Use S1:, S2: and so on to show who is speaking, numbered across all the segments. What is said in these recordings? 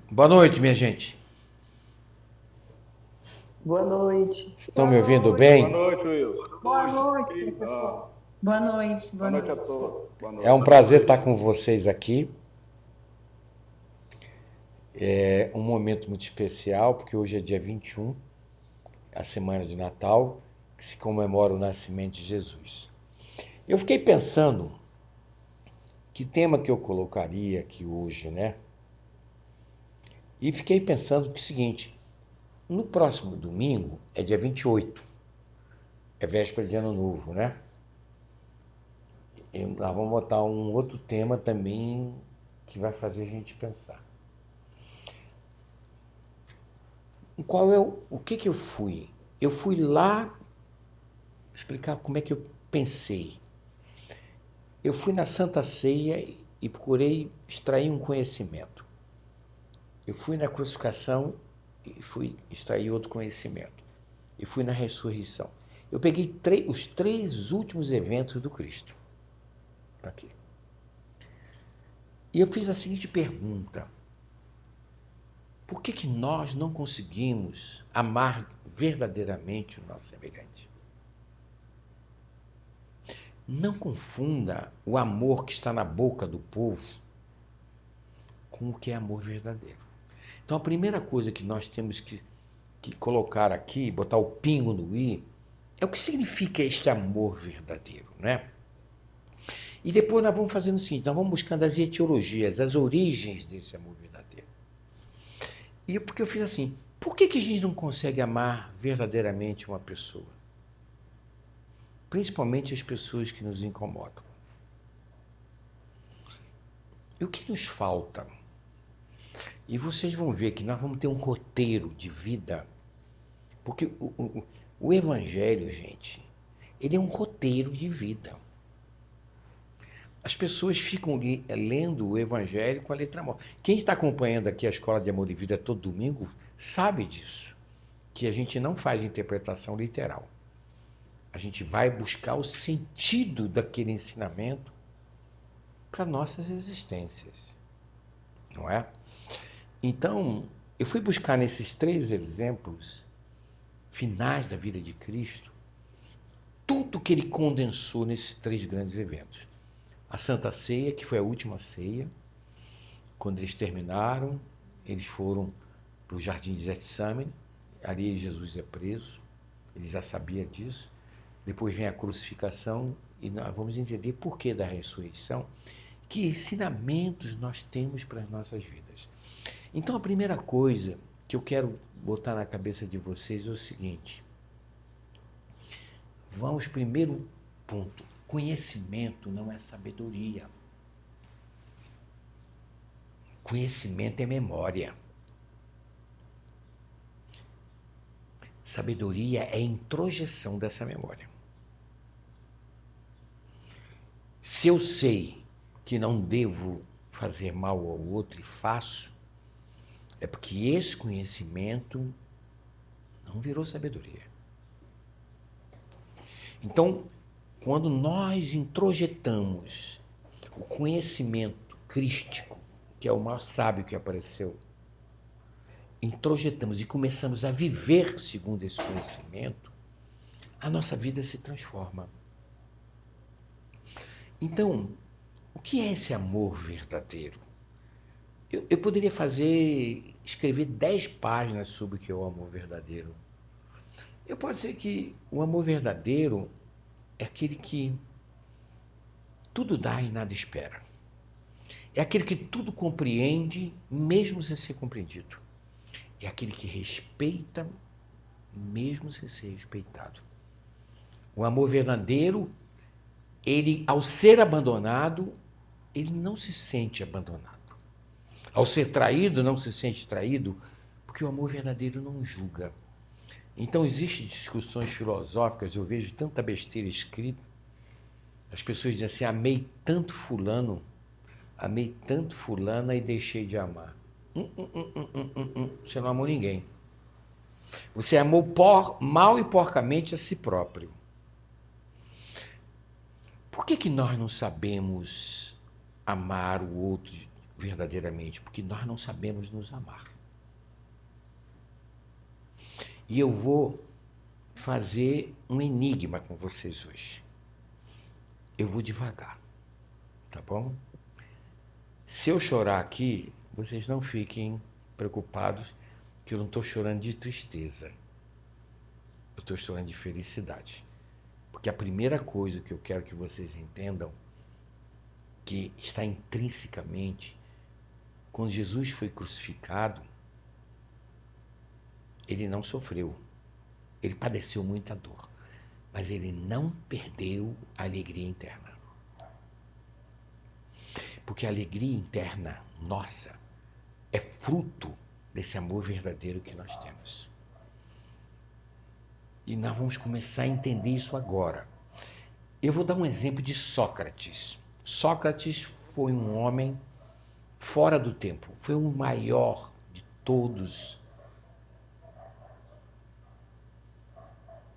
S1: Boa noite, minha gente.
S2: Boa noite.
S1: Estão me ouvindo bem?
S3: Boa noite, Will.
S2: Boa noite, professor.
S4: Boa noite, boa
S3: Boa noite a
S4: noite.
S3: todos. Boa
S1: É um
S3: noite.
S1: prazer estar com vocês aqui. É um momento muito especial, porque hoje é dia 21, a semana de Natal, que se comemora o nascimento de Jesus. Eu fiquei pensando que tema que eu colocaria aqui hoje, né? E fiquei pensando que é o seguinte, no próximo domingo é dia 28, é véspera de Ano Novo, né? E nós vamos botar um outro tema também que vai fazer a gente pensar. Qual é o que eu fui? Eu fui lá explicar como é que eu pensei. Eu fui na Santa Ceia e procurei extrair um conhecimento. Eu fui na crucificação e fui extrair outro conhecimento. Eu fui na ressurreição. Eu peguei os três últimos eventos do Cristo. Aqui. E eu fiz a seguinte pergunta: por que nós não conseguimos amar verdadeiramente o nosso semelhante? Não confunda o amor que está na boca do povo com o que é amor verdadeiro. Então, a primeira coisa que nós temos que colocar aqui, botar o pingo no i, é o que significa este amor verdadeiro, né? E depois nós vamos fazendo o seguinte, nós vamos buscando as etiologias, as origens desse amor verdadeiro. E porque eu fiz assim, por que a gente não consegue amar verdadeiramente uma pessoa? Principalmente as pessoas que nos incomodam. E o que nos falta? E vocês vão ver que nós vamos ter um roteiro de vida, porque o Evangelho, gente, ele é um roteiro de vida. As pessoas ficam lendo o Evangelho com a letra morta. Quem está acompanhando aqui a Escola de Amor e Vida todo domingo sabe disso, que a gente não faz interpretação literal. A gente vai buscar o sentido daquele ensinamento para nossas existências, não é? Então, eu fui buscar nesses três exemplos finais da vida de Cristo tudo que ele condensou nesses três grandes eventos. A Santa Ceia, que foi a última ceia, quando eles terminaram, eles foram para o Jardim de Getsemane, ali Jesus é preso, ele já sabia disso. Depois vem a crucificação e nós vamos entender por que da ressurreição, que ensinamentos nós temos para as nossas vidas. Então, a primeira coisa que eu quero botar na cabeça de vocês é o seguinte: vamos, primeiro ponto, conhecimento não é sabedoria. Conhecimento é memória. Sabedoria é introjeção dessa memória. Se eu sei que não devo fazer mal ao outro e faço, é porque esse conhecimento não virou sabedoria. Então, quando nós introjetamos o conhecimento crístico, que é o maior sábio que apareceu, introjetamos e começamos a viver segundo esse conhecimento, a nossa vida se transforma. Então, o que é esse amor verdadeiro? Eu poderia escrever 10 páginas sobre o que é o amor verdadeiro. Eu posso dizer que o amor verdadeiro é aquele que tudo dá e nada espera. É aquele que tudo compreende, mesmo sem ser compreendido. É aquele que respeita, mesmo sem ser respeitado. O amor verdadeiro, ele, ao ser abandonado, ele não se sente abandonado. Ao ser traído, não se sente traído, porque o amor verdadeiro não julga. Então, existem discussões filosóficas, eu vejo tanta besteira escrita. As pessoas dizem assim, amei tanto fulana e deixei de amar. Você não amou ninguém. Você amou mal e porcamente a si próprio. Por que nós não sabemos amar o outro verdadeiramente, porque nós não sabemos nos amar. E eu vou fazer um enigma com vocês hoje. Eu vou devagar, tá bom? Se eu chorar aqui, vocês não fiquem preocupados, que eu não estou chorando de tristeza. Eu estou chorando de felicidade. Porque a primeira coisa que eu quero que vocês entendam, que está intrinsecamente, quando Jesus foi crucificado, ele não sofreu. Ele padeceu muita dor. Mas ele não perdeu a alegria interna. Porque a alegria interna nossa é fruto desse amor verdadeiro que nós temos. E nós vamos começar a entender isso agora. Eu vou dar um exemplo de Sócrates. Sócrates foi um homem fora do tempo. Foi o maior de todos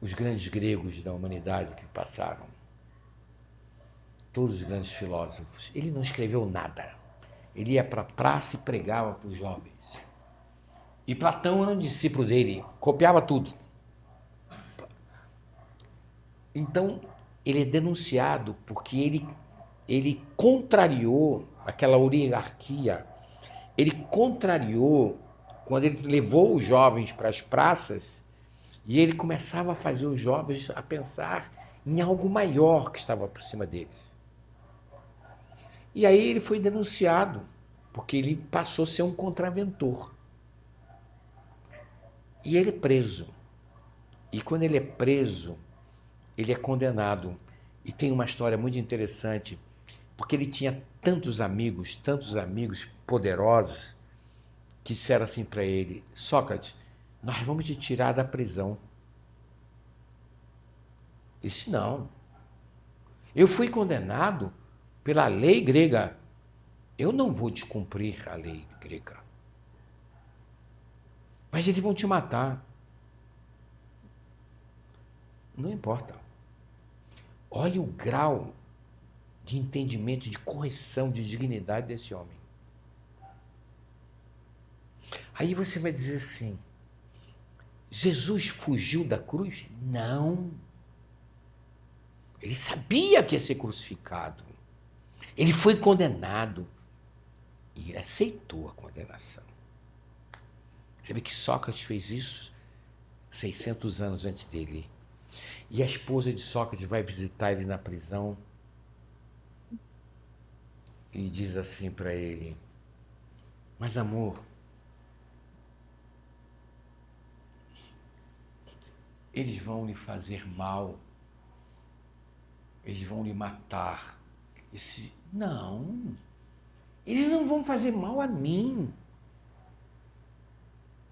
S1: os grandes gregos da humanidade que passaram. Todos os grandes filósofos. Ele não escreveu nada. Ele ia para a praça e pregava para os jovens. E Platão era um discípulo dele, copiava tudo. Então, ele é denunciado porque ele contrariou aquela oligarquia. Ele contrariou quando ele levou os jovens para as praças e ele começava a fazer os jovens a pensar em algo maior que estava por cima deles. E aí ele foi denunciado, porque ele passou a ser um contraventor. E ele é preso. E quando ele é preso, ele é condenado. E tem uma história muito interessante, porque ele tinha tantos amigos poderosos, que disseram assim para ele: Sócrates, nós vamos te tirar da prisão. Ele disse: não, eu fui condenado pela lei grega. Eu não vou descumprir a lei grega. Mas eles vão te matar. Não importa. Olha o grau de entendimento, de correção, de dignidade desse homem. Aí você vai dizer assim: Jesus fugiu da cruz? Não. Ele sabia que ia ser crucificado. Ele foi condenado. E ele aceitou a condenação. Você vê que Sócrates fez isso 600 anos antes dele. E a esposa de Sócrates vai visitar ele na prisão e diz assim para ele: mas amor, eles vão lhe fazer mal, eles vão lhe matar. Não, eles não vão fazer mal a mim.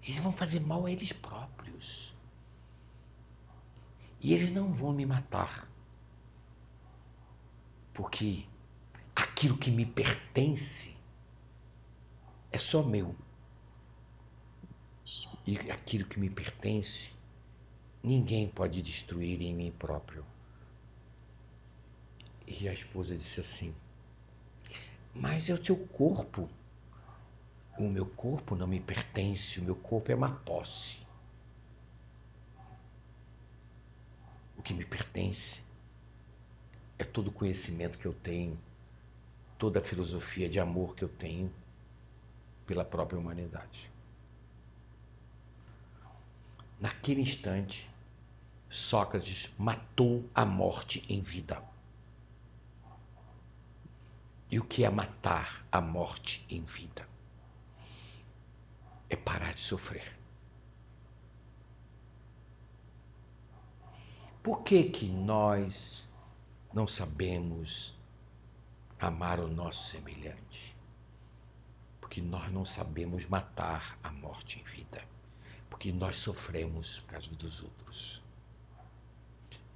S1: Eles vão fazer mal a eles próprios. E eles não vão me matar. Porque aquilo que me pertence é só meu. E aquilo que me pertence, ninguém pode destruir em mim próprio. E a esposa disse assim: mas é o teu corpo. O meu corpo não me pertence, o meu corpo é uma posse. O que me pertence é todo o conhecimento que eu tenho, toda a filosofia de amor que eu tenho pela própria humanidade. Naquele instante, Sócrates matou a morte em vida. E o que é matar a morte em vida? É parar de sofrer. Por que nós não sabemos amar o nosso semelhante? Porque nós não sabemos matar a morte em vida. Porque nós sofremos por causa dos outros.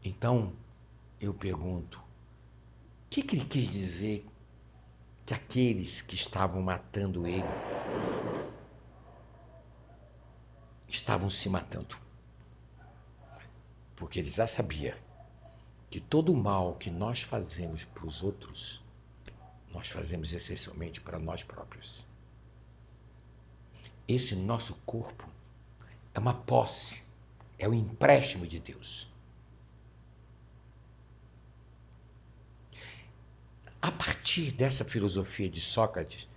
S1: Então, eu pergunto, o que ele quis dizer que aqueles que estavam matando ele estavam se matando? Porque ele já sabia que todo o mal que nós fazemos para os outros, nós fazemos essencialmente para nós próprios. Esse nosso corpo é uma posse, é um empréstimo de Deus. A partir dessa filosofia de Sócrates,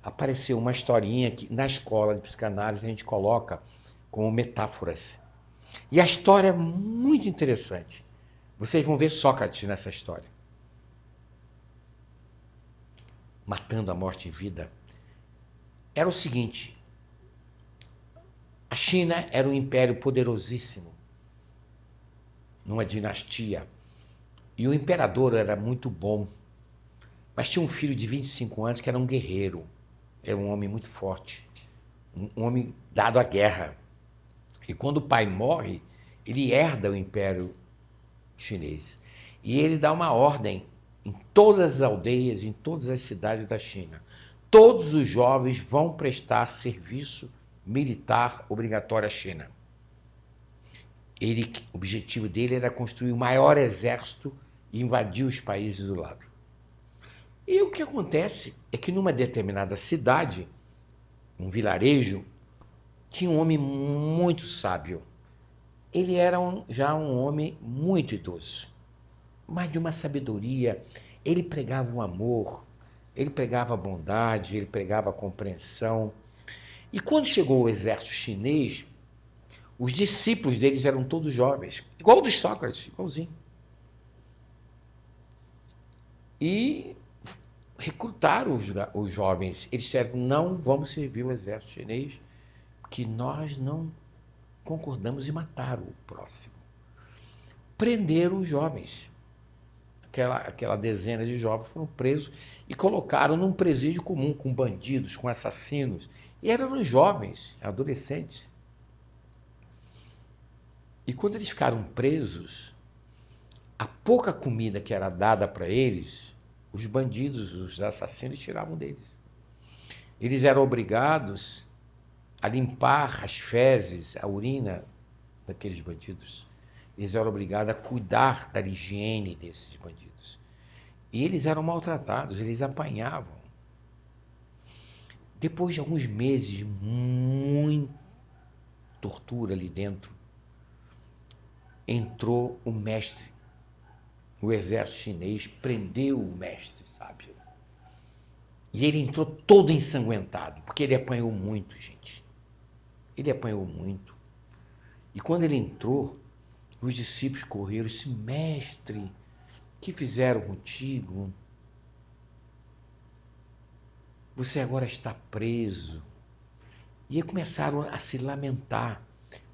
S1: apareceu uma historinha que na escola de psicanálise a gente coloca como metáforas. E a história é muito interessante. Vocês vão ver Sócrates nessa história. Matando a morte em vida. Era o seguinte: a China era um império poderosíssimo, numa dinastia, e o imperador era muito bom, mas tinha um filho de 25 anos que era um guerreiro, era um homem muito forte, um homem dado à guerra. E quando o pai morre, ele herda o império chinês. E ele dá uma ordem em todas as aldeias, em todas as cidades da China. Todos os jovens vão prestar serviço militar obrigatório à China. O objetivo dele era construir o maior exército e invadir os países do lado. E o que acontece é que numa determinada cidade, um vilarejo, tinha um homem muito sábio. Ele era já um homem muito idoso, mas de uma sabedoria. Ele pregava o amor, ele pregava a bondade, ele pregava a compreensão. E quando chegou o exército chinês, os discípulos deles eram todos jovens, igual o dos Sócrates, igualzinho. E recrutaram os jovens. Eles disseram: não vamos servir o exército chinês, que nós não concordamos em matar o próximo. Prenderam os jovens. Aquela dezena de jovens foram presos e colocaram num presídio comum, com bandidos, com assassinos. E eram jovens, adolescentes. E quando eles ficaram presos, a pouca comida que era dada para eles, os bandidos, os assassinos, tiravam deles. Eles eram obrigados a limpar as fezes, a urina daqueles bandidos. Eles eram obrigados a cuidar da higiene desses bandidos. E eles eram maltratados, eles apanhavam. Depois de alguns meses de muita tortura ali dentro, entrou o mestre. O exército chinês prendeu o mestre sábio. E ele entrou todo ensanguentado, porque ele apanhou muito, gente. Ele apanhou muito. E quando ele entrou, os discípulos correram e disse: mestre, que fizeram contigo? Você agora está preso. E aí começaram a se lamentar.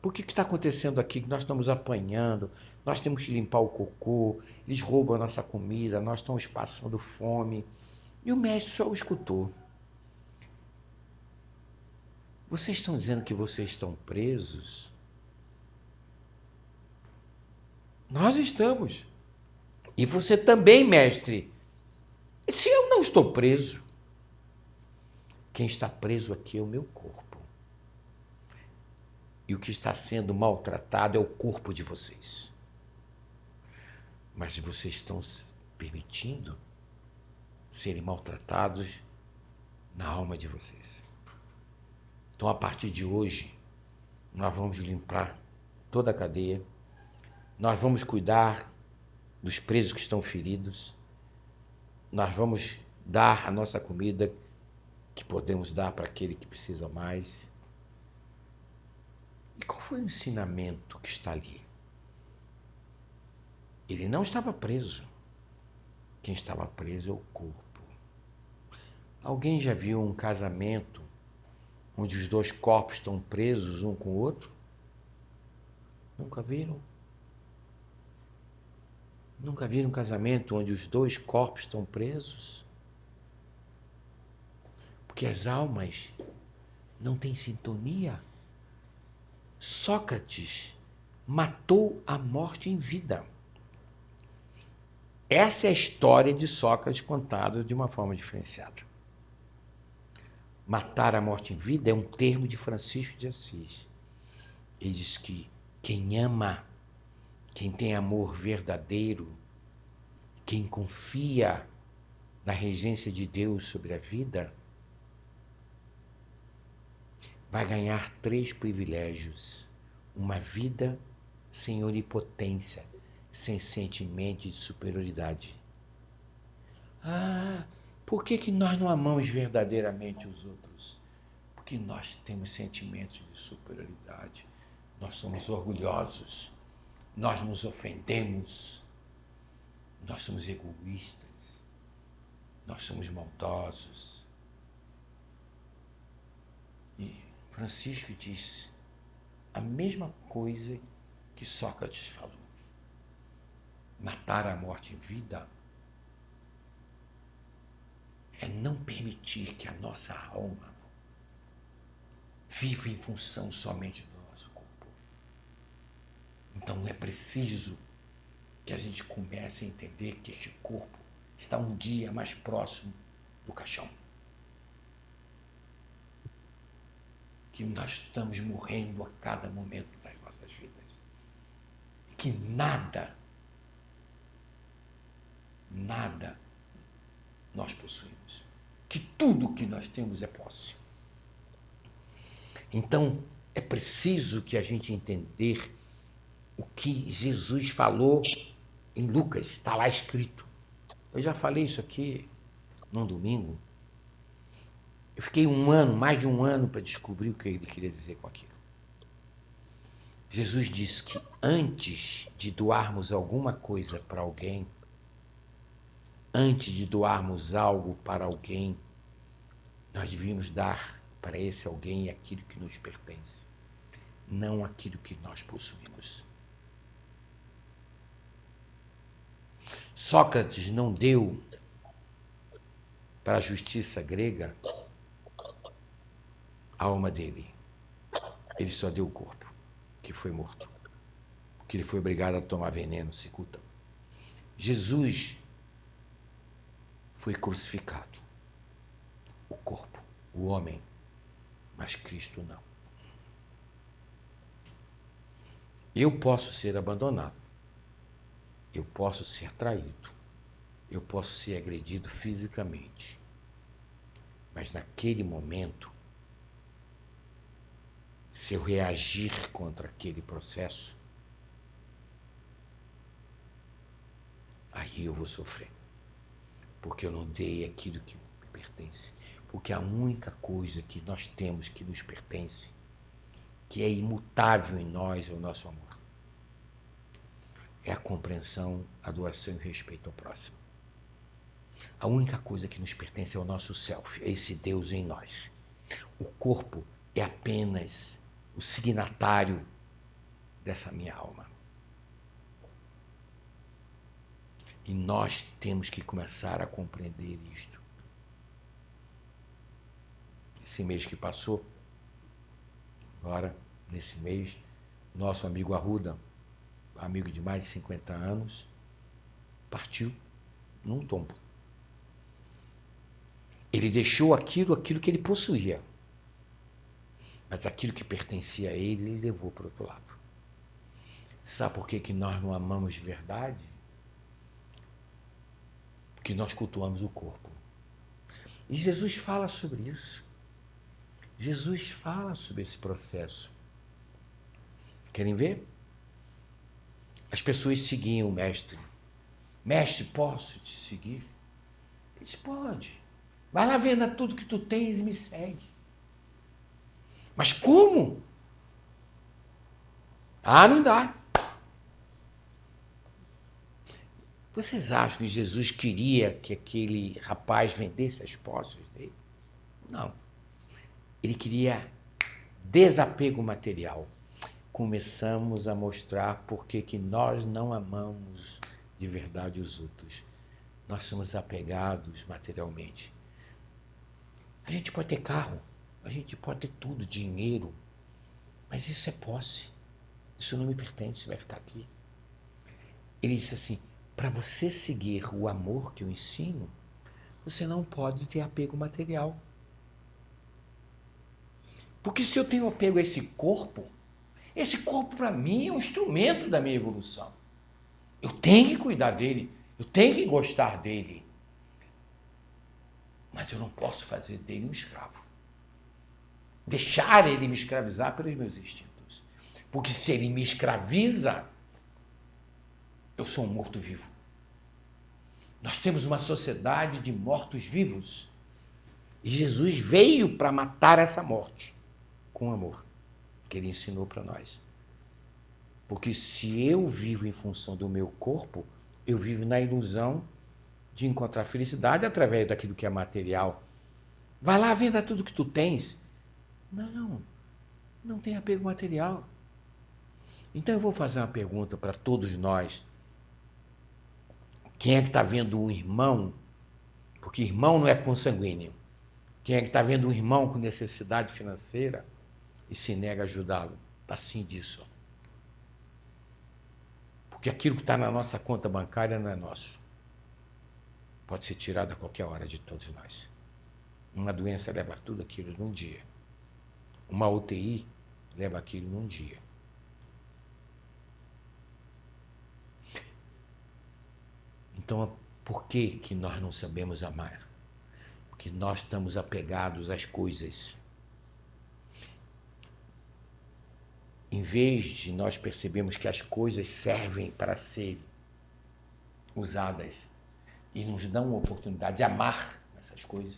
S1: Por que está acontecendo aqui? Que nós estamos apanhando, nós temos que limpar o cocô, eles roubam a nossa comida, nós estamos passando fome. E o mestre só o escutou. Vocês estão dizendo que vocês estão presos? Nós estamos. E você também, mestre. Se eu não estou preso, quem está preso aqui é o meu corpo. E o que está sendo maltratado é o corpo de vocês. Mas vocês estão permitindo serem maltratados na alma de vocês. Então, a partir de hoje, nós vamos limpar toda a cadeia, nós vamos cuidar dos presos que estão feridos, nós vamos dar a nossa comida que podemos dar para aquele que precisa mais. E qual foi o ensinamento que está ali? Ele não estava preso. Quem estava preso é o corpo. Alguém já viu um casamento onde os dois corpos estão presos um com o outro? Nunca viram? Nunca viram um casamento onde os dois corpos estão presos? Porque as almas não têm sintonia. Sócrates matou a morte em vida. Essa é a história de Sócrates contada de uma forma diferenciada. Matar a morte em vida é um termo de Francisco de Assis. Ele diz que quem ama, quem tem amor verdadeiro, quem confia na regência de Deus sobre a vida, vai ganhar 3 privilégios. Uma vida sem onipotência, sem sentimento de superioridade. Ah, por que nós não amamos verdadeiramente os outros? Porque nós temos sentimentos de superioridade. Nós somos orgulhosos. Nós nos ofendemos. Nós somos egoístas. Nós somos maldosos. E Francisco disse a mesma coisa que Sócrates falou. Matar a morte em vida é não permitir que a nossa alma viva em função somente do nosso corpo. Então é preciso que a gente comece a entender que este corpo está um dia mais próximo do caixão. Que nós estamos morrendo a cada momento das nossas vidas. Que nada nós possuímos. Que tudo que nós temos é posse. Então, é preciso que a gente entender o que Jesus falou em Lucas, está lá escrito. Eu já falei isso aqui num domingo. Eu fiquei mais de um ano para descobrir o que ele queria dizer com aquilo. Jesus disse que antes de doarmos alguma coisa para alguém, antes de doarmos algo para alguém, nós devíamos dar para esse alguém aquilo que nos pertence, não aquilo que nós possuímos. Sócrates não deu para a justiça grega a alma dele. Ele só deu o corpo, que foi morto, que ele foi obrigado a tomar veneno, cicuta. Jesus foi crucificado, o corpo, o homem, mas Cristo não. Eu posso ser abandonado, eu posso ser traído, eu posso ser agredido fisicamente, mas naquele momento, se eu reagir contra aquele processo, aí eu vou sofrer, porque eu não dei aquilo que me pertence. Porque a única coisa que nós temos que nos pertence, que é imutável em nós, é o nosso amor. É a compreensão, a doação e o respeito ao próximo. A única coisa que nos pertence é o nosso self, é esse Deus em nós. O corpo é apenas o signatário dessa minha alma. E nós temos que começar a compreender isto. Esse mês que passou, agora, nesse mês, nosso amigo Arruda, amigo de mais de 50 anos, partiu num tombo. Ele deixou aquilo que ele possuía. Mas aquilo que pertencia a ele, ele levou para o outro lado. Sabe por que nós não amamos de verdade? Porque nós cultuamos o corpo. E Jesus fala sobre isso. Jesus fala sobre esse processo. Querem ver? As pessoas seguiam o mestre. Mestre, posso te seguir? Ele disse, pode. Vai lá, venda tudo que tu tens e me segue. Mas como? Ah, não dá. Vocês acham que Jesus queria que aquele rapaz vendesse as posses dele? Não. Ele queria desapego material. Começamos a mostrar por que nós não amamos de verdade os outros. Nós somos apegados materialmente. A gente pode ter carro, a gente pode ter tudo, dinheiro, mas isso é posse. Isso não me pertence, vai ficar aqui. Ele disse assim, para você seguir o amor que eu ensino, você não pode ter apego material. Porque se eu tenho apego a esse corpo para mim é um instrumento da minha evolução. Eu tenho que cuidar dele, eu tenho que gostar dele. Mas eu não posso fazer dele um escravo. Deixar ele me escravizar pelos meus instintos. Porque se ele me escraviza, eu sou um morto-vivo. Nós temos uma sociedade de mortos-vivos. E Jesus veio para matar essa morte com amor, que ele ensinou para nós. Porque se eu vivo em função do meu corpo, eu vivo na ilusão de encontrar felicidade através daquilo que é material. Vai lá, venda tudo que tu tens. Não tem apego material. Então eu vou fazer uma pergunta para todos nós. Quem é que está vendo um irmão? Porque irmão não é consanguíneo. Quem é que está vendo um irmão com necessidade financeira e se nega a ajudá-lo? Está assim disso. Porque aquilo que está na nossa conta bancária não é nosso. Pode ser tirado a qualquer hora de todos nós. Uma doença leva tudo aquilo num dia. Uma UTI leva aquilo num dia. Então, por que nós não sabemos amar? Porque nós estamos apegados às coisas. Em vez de nós percebermos que as coisas servem para serem usadas e nos dão uma oportunidade de amar essas coisas,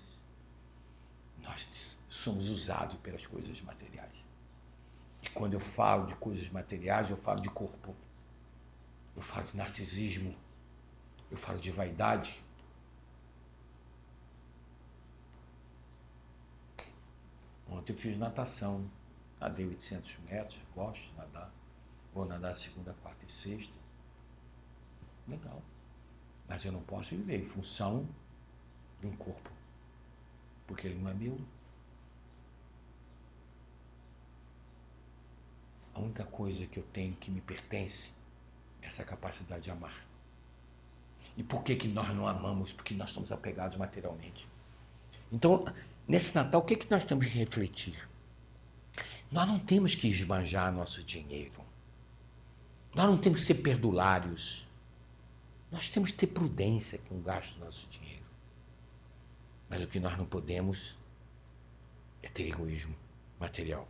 S1: nós somos usados pelas coisas materiais. E quando eu falo de coisas materiais, eu falo de corpo. Eu falo de narcisismo. Eu falo de vaidade. Ontem eu fiz natação. Nadei 800 metros, gosto de nadar. Vou nadar segunda, quarta e sexta. Legal. Mas eu não posso viver em função de um corpo. Porque ele não é meu. A única coisa que eu tenho que me pertence é essa capacidade de amar. E por que nós não amamos? Porque nós estamos apegados materialmente. Então, nesse Natal, o que nós temos que refletir? Nós não temos que esbanjar nosso dinheiro. Nós não temos que ser perdulários. Nós temos que ter prudência com o gasto do nosso dinheiro. Mas o que nós não podemos é ter egoísmo material.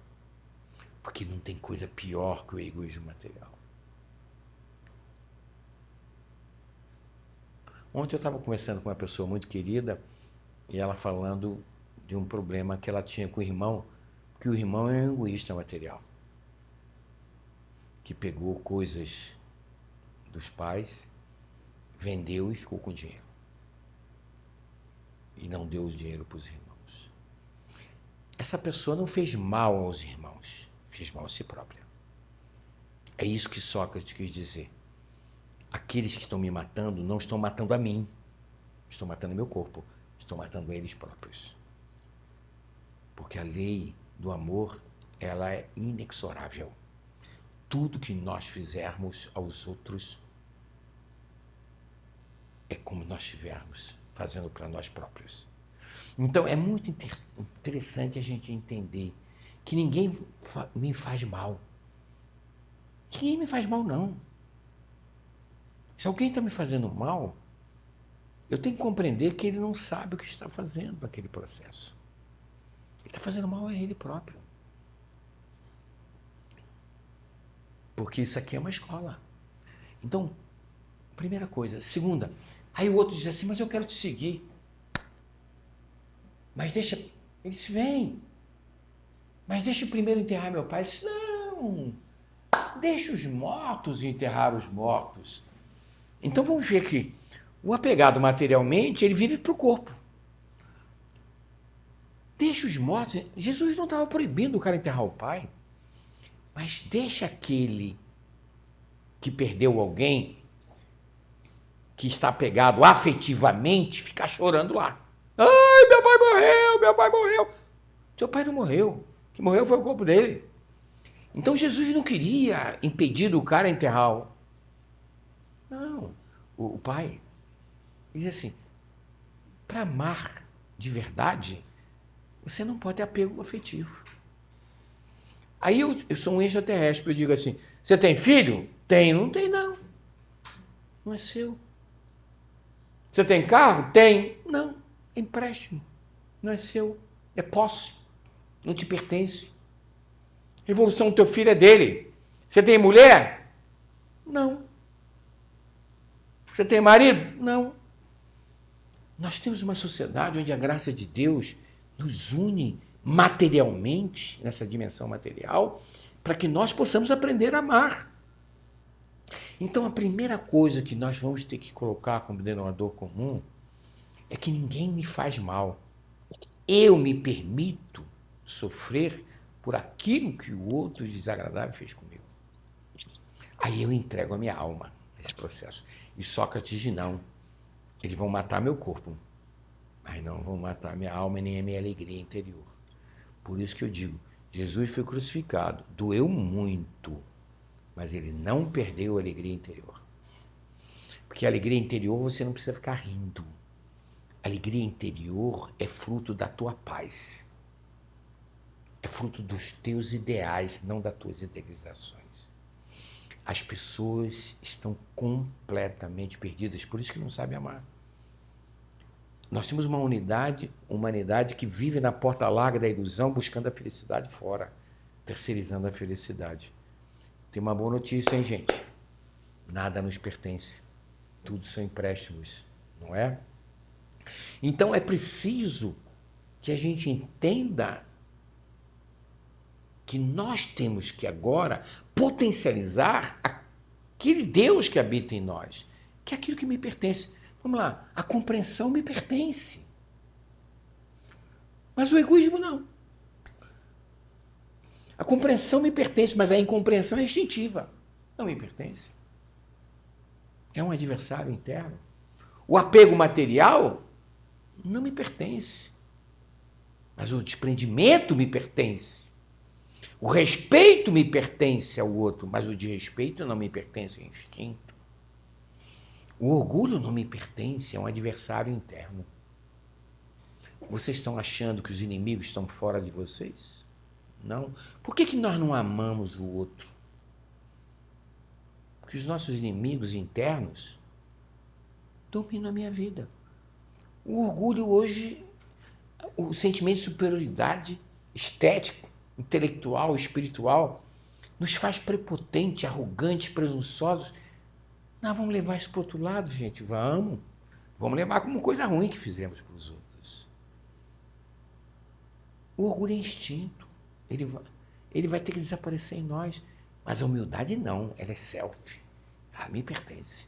S1: Porque não tem coisa pior que o egoísmo material. Ontem eu estava conversando com uma pessoa muito querida e ela falando de um problema que ela tinha com o irmão, que o irmão é um egoísta material, que pegou coisas dos pais, vendeu e ficou com dinheiro. E não deu o dinheiro para os irmãos. Essa pessoa não fez mal aos irmãos, fez mal a si própria. É isso que Sócrates quis dizer. Aqueles que estão me matando não estão matando a mim, estão matando meu corpo, estão matando eles próprios. Porque a lei do amor, ela é inexorável. Tudo que nós fizermos aos outros é como nós estivermos fazendo para nós próprios. Então, é muito interessante a gente entender que ninguém me faz mal. Ninguém me faz mal, não. Se alguém está me fazendo mal, eu tenho que compreender que ele não sabe o que está fazendo naquele processo. Ele está fazendo mal a ele próprio. Porque isso aqui é uma escola. Então, primeira coisa. Segunda, aí o outro diz assim, mas eu quero te seguir. Mas deixa... Ele disse, vem. Mas deixa eu primeiro enterrar meu pai. Ele disse, não. Deixa os mortos enterrar os mortos. Então vamos ver que o apegado materialmente, ele vive para o corpo. Deixa os mortos... Jesus não estava proibindo o cara enterrar o pai. Mas deixa aquele que perdeu alguém, que está apegado afetivamente, ficar chorando lá. Ai, meu pai morreu, meu pai morreu. Seu pai não morreu. O que morreu foi o corpo dele. Então Jesus não queria impedir o cara a enterrar. Não. O pai diz assim, para amar de verdade, você não pode ter apego afetivo. Aí eu sou um extraterrestre, eu digo assim, você tem filho? Tem, não tem não. Não é seu. Você tem carro? Tem. Não, é empréstimo. Não é seu. É posse. Não te pertence. Revolução do teu filho é dele. Você tem mulher? Não. Você tem marido? Não. Nós temos uma sociedade onde a graça de Deus nos une materialmente, nessa dimensão material, para que nós possamos aprender a amar. Então, a primeira coisa que nós vamos ter que colocar como denominador comum é que ninguém me faz mal. Eu me permito sofrer por aquilo que o outro desagradável fez comigo. Aí eu entrego a minha alma nesse processo. E Sócrates diz, não, eles vão matar meu corpo, mas não vão matar minha alma nem a minha alegria interior. Por isso que eu digo, Jesus foi crucificado, doeu muito, mas ele não perdeu a alegria interior. Porque a alegria interior você não precisa ficar rindo. A alegria interior é fruto da tua paz. É fruto dos teus ideais, não das tuas idealizações. As pessoas estão completamente perdidas, por isso que não sabem amar. Nós temos uma humanidade que vive na porta larga da ilusão, buscando a felicidade fora, terceirizando a felicidade. Tem uma boa notícia, hein, gente? Nada nos pertence. Tudo são empréstimos, não é? Então é preciso que a gente entenda que nós temos que agora potencializar aquele Deus que habita em nós, que é aquilo que me pertence. Vamos lá, a compreensão me pertence. Mas o egoísmo não. A compreensão me pertence, mas a incompreensão é instintiva. Não me pertence. É um adversário interno. O apego material não me pertence. Mas o desprendimento me pertence. O respeito me pertence ao outro, mas o desrespeito não me pertence, é instinto. O orgulho não me pertence, é um adversário interno. Vocês estão achando que os inimigos estão fora de vocês? Não. Por que nós não amamos o outro? Porque os nossos inimigos internos dominam a minha vida. O orgulho hoje, o sentimento de superioridade estético, intelectual, espiritual, nos faz prepotentes, arrogantes, presunçosos. Nós vamos levar isso para o outro lado, gente, vamos. Vamos levar como coisa ruim que fizemos para os outros. O orgulho é instinto. Ele vai ter que desaparecer em nós. Mas a humildade não, ela é self. Ela me pertence.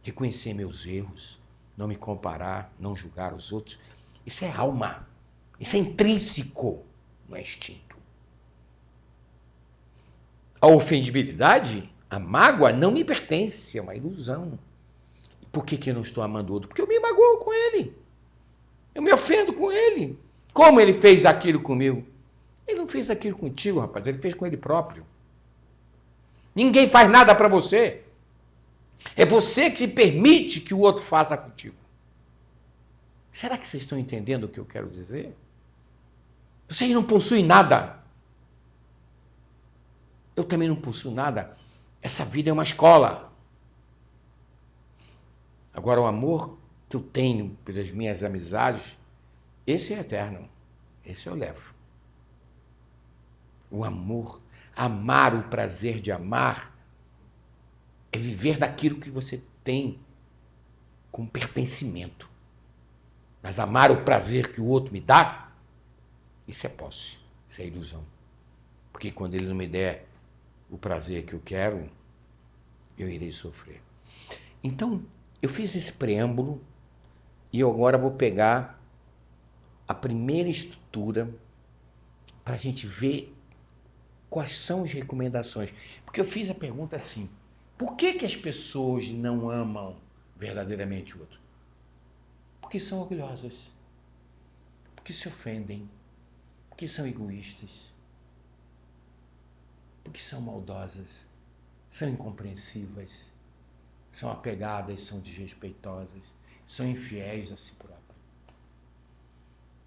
S1: Reconhecer meus erros, não me comparar, não julgar os outros. Isso é alma. Isso é intrínseco, não é instinto. A ofendibilidade, a mágoa, não me pertence, é uma ilusão. Por que eu não estou amando o outro? Porque eu me magoo com ele. Eu me ofendo com ele. Como ele fez aquilo comigo? Ele não fez aquilo contigo, rapaz, ele fez com ele próprio. Ninguém faz nada para você. É você que se permite que o outro faça contigo. Será que vocês estão entendendo o que eu quero dizer? Vocês não possuem nada. Eu também não possuo nada. Essa vida é uma escola. Agora, o amor que eu tenho pelas minhas amizades, esse é eterno. Esse eu levo. O amor, amar o prazer de amar, é viver daquilo que você tem com pertencimento. Mas amar o prazer que o outro me dá, isso é posse, isso é ilusão. Porque quando ele não me der o prazer que eu quero, eu irei sofrer. Então, eu fiz esse preâmbulo e eu agora vou pegar a primeira estrutura para a gente ver quais são as recomendações. Porque eu fiz a pergunta assim, por que as pessoas não amam verdadeiramente o outro? Porque são orgulhosas, porque se ofendem, porque são egoístas, porque são maldosas, são incompreensivas, são apegadas, são desrespeitosas, são infiéis a si próprias.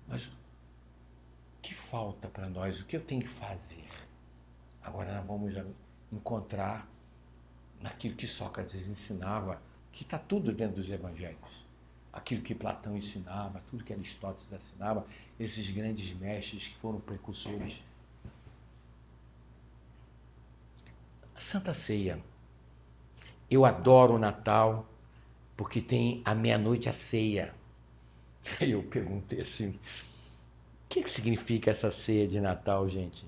S1: Mas o que falta para nós? O que eu tenho que fazer? Agora nós vamos encontrar naquilo que Sócrates ensinava, que está tudo dentro dos evangelhos. aquilo que Platão ensinava, tudo que Aristóteles ensinava, esses grandes mestres que foram precursores. A Santa Ceia. Eu adoro o Natal porque tem a meia-noite a ceia. Aí eu perguntei assim, o que significa essa ceia de Natal, gente?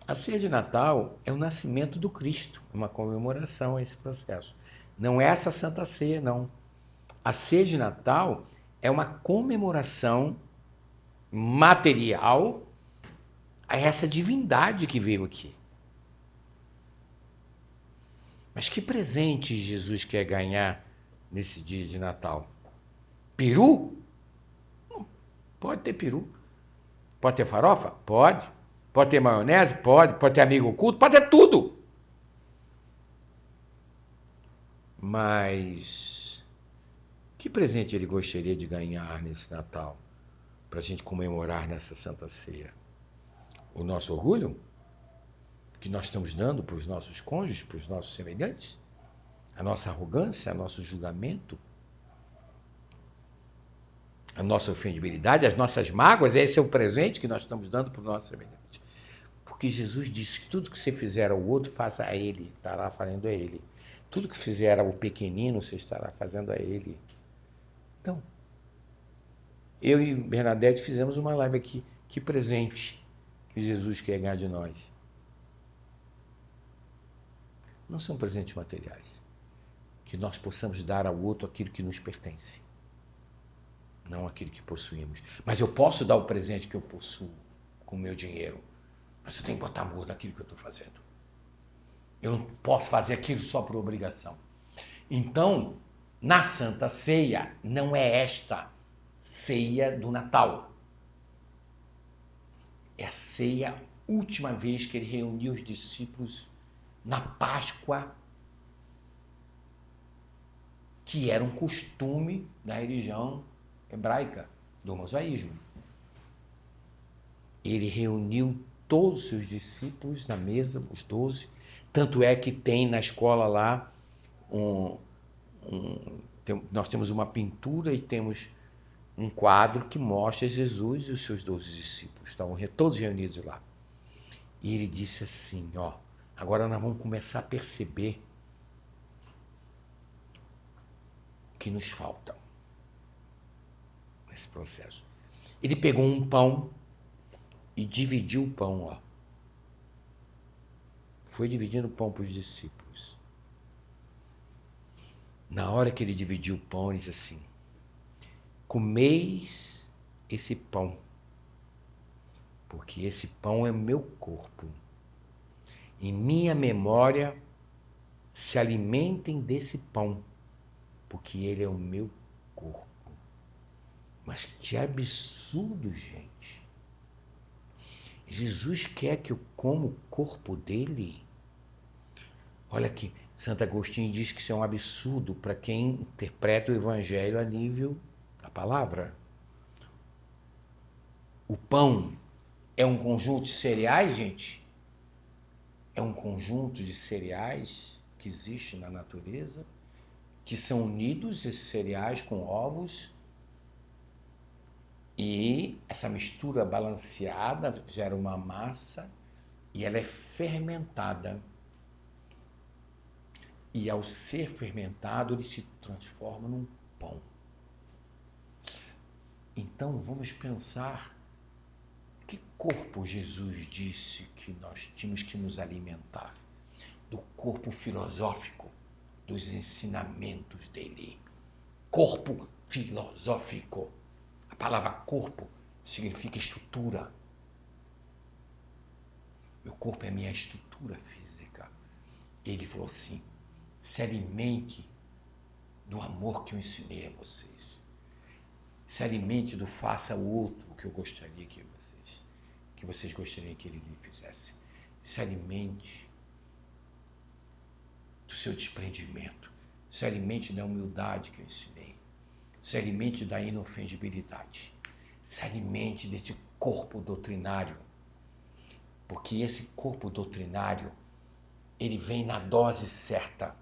S1: A ceia de Natal é o nascimento do Cristo, é uma comemoração a esse processo. Não é essa Santa Ceia, não. A ceia de Natal é uma comemoração material a essa divindade que veio aqui. Mas que presente Jesus quer ganhar nesse dia de Natal? Peru? Pode ter peru. Pode ter farofa? Pode. Pode ter maionese? Pode. Pode ter amigo oculto? Pode ter tudo. Mas que presente ele gostaria de ganhar nesse Natal para a gente comemorar nessa Santa Ceia? O nosso orgulho? Que nós estamos dando para os nossos cônjuges, para os nossos semelhantes? A nossa arrogância, o nosso julgamento? A nossa ofendibilidade, as nossas mágoas? Esse é o presente que nós estamos dando para o nosso semelhante. Porque Jesus disse que tudo que você fizer ao outro, faça a ele, estará fazendo a ele. Tudo que fizer ao pequenino, você estará fazendo a ele. Então, eu e Bernadette fizemos uma live aqui. Que presente que Jesus quer ganhar de nós? Não são presentes materiais. Que nós possamos dar ao outro aquilo que nos pertence. Não aquilo que possuímos. Mas eu posso dar o presente que eu possuo com o meu dinheiro. Mas eu tenho que botar amor naquilo que eu estou fazendo. Eu não posso fazer aquilo só por obrigação. Então, na Santa Ceia, não é esta ceia do Natal. É a ceia, última vez que ele reuniu os discípulos na Páscoa, que era um costume da religião hebraica, do mosaísmo. Ele reuniu todos os seus discípulos na mesa, os 12. Tanto é que tem na escola lá, nós temos uma pintura e temos um quadro que mostra Jesus e os seus 12 discípulos. Estavam todos reunidos lá. E ele disse assim, agora nós vamos começar a perceber o que nos falta nesse processo. Ele pegou um pão e dividiu o pão, Foi dividindo o pão para os discípulos. Na hora que ele dividiu o pão, ele disse assim, comeis esse pão, porque esse pão é o meu corpo. Em minha memória, se alimentem desse pão, porque ele é o meu corpo. Mas que absurdo, gente. Jesus quer que eu coma o corpo dele? Olha aqui, Santo Agostinho diz que isso é um absurdo para quem interpreta o Evangelho a nível da palavra. O pão é um conjunto de cereais, gente? É um conjunto de cereais que existe na natureza, que são unidos, esses cereais, com ovos, e essa mistura balanceada gera uma massa e ela é fermentada. E ao ser fermentado, ele se transforma num pão. Então vamos pensar que corpo Jesus disse que nós tínhamos que nos alimentar? Do corpo filosófico, dos ensinamentos dele. Corpo filosófico. A palavra corpo significa estrutura. Meu corpo é a minha estrutura física. Ele falou assim, se alimente do amor que eu ensinei a vocês. Se alimente do faça ao outro o que eu gostaria que vocês gostariam que ele lhe fizesse. Se alimente do seu desprendimento. Se alimente da humildade que eu ensinei. Se alimente da inofendibilidade. Se alimente desse corpo doutrinário. Porque esse corpo doutrinário, ele vem na dose certa.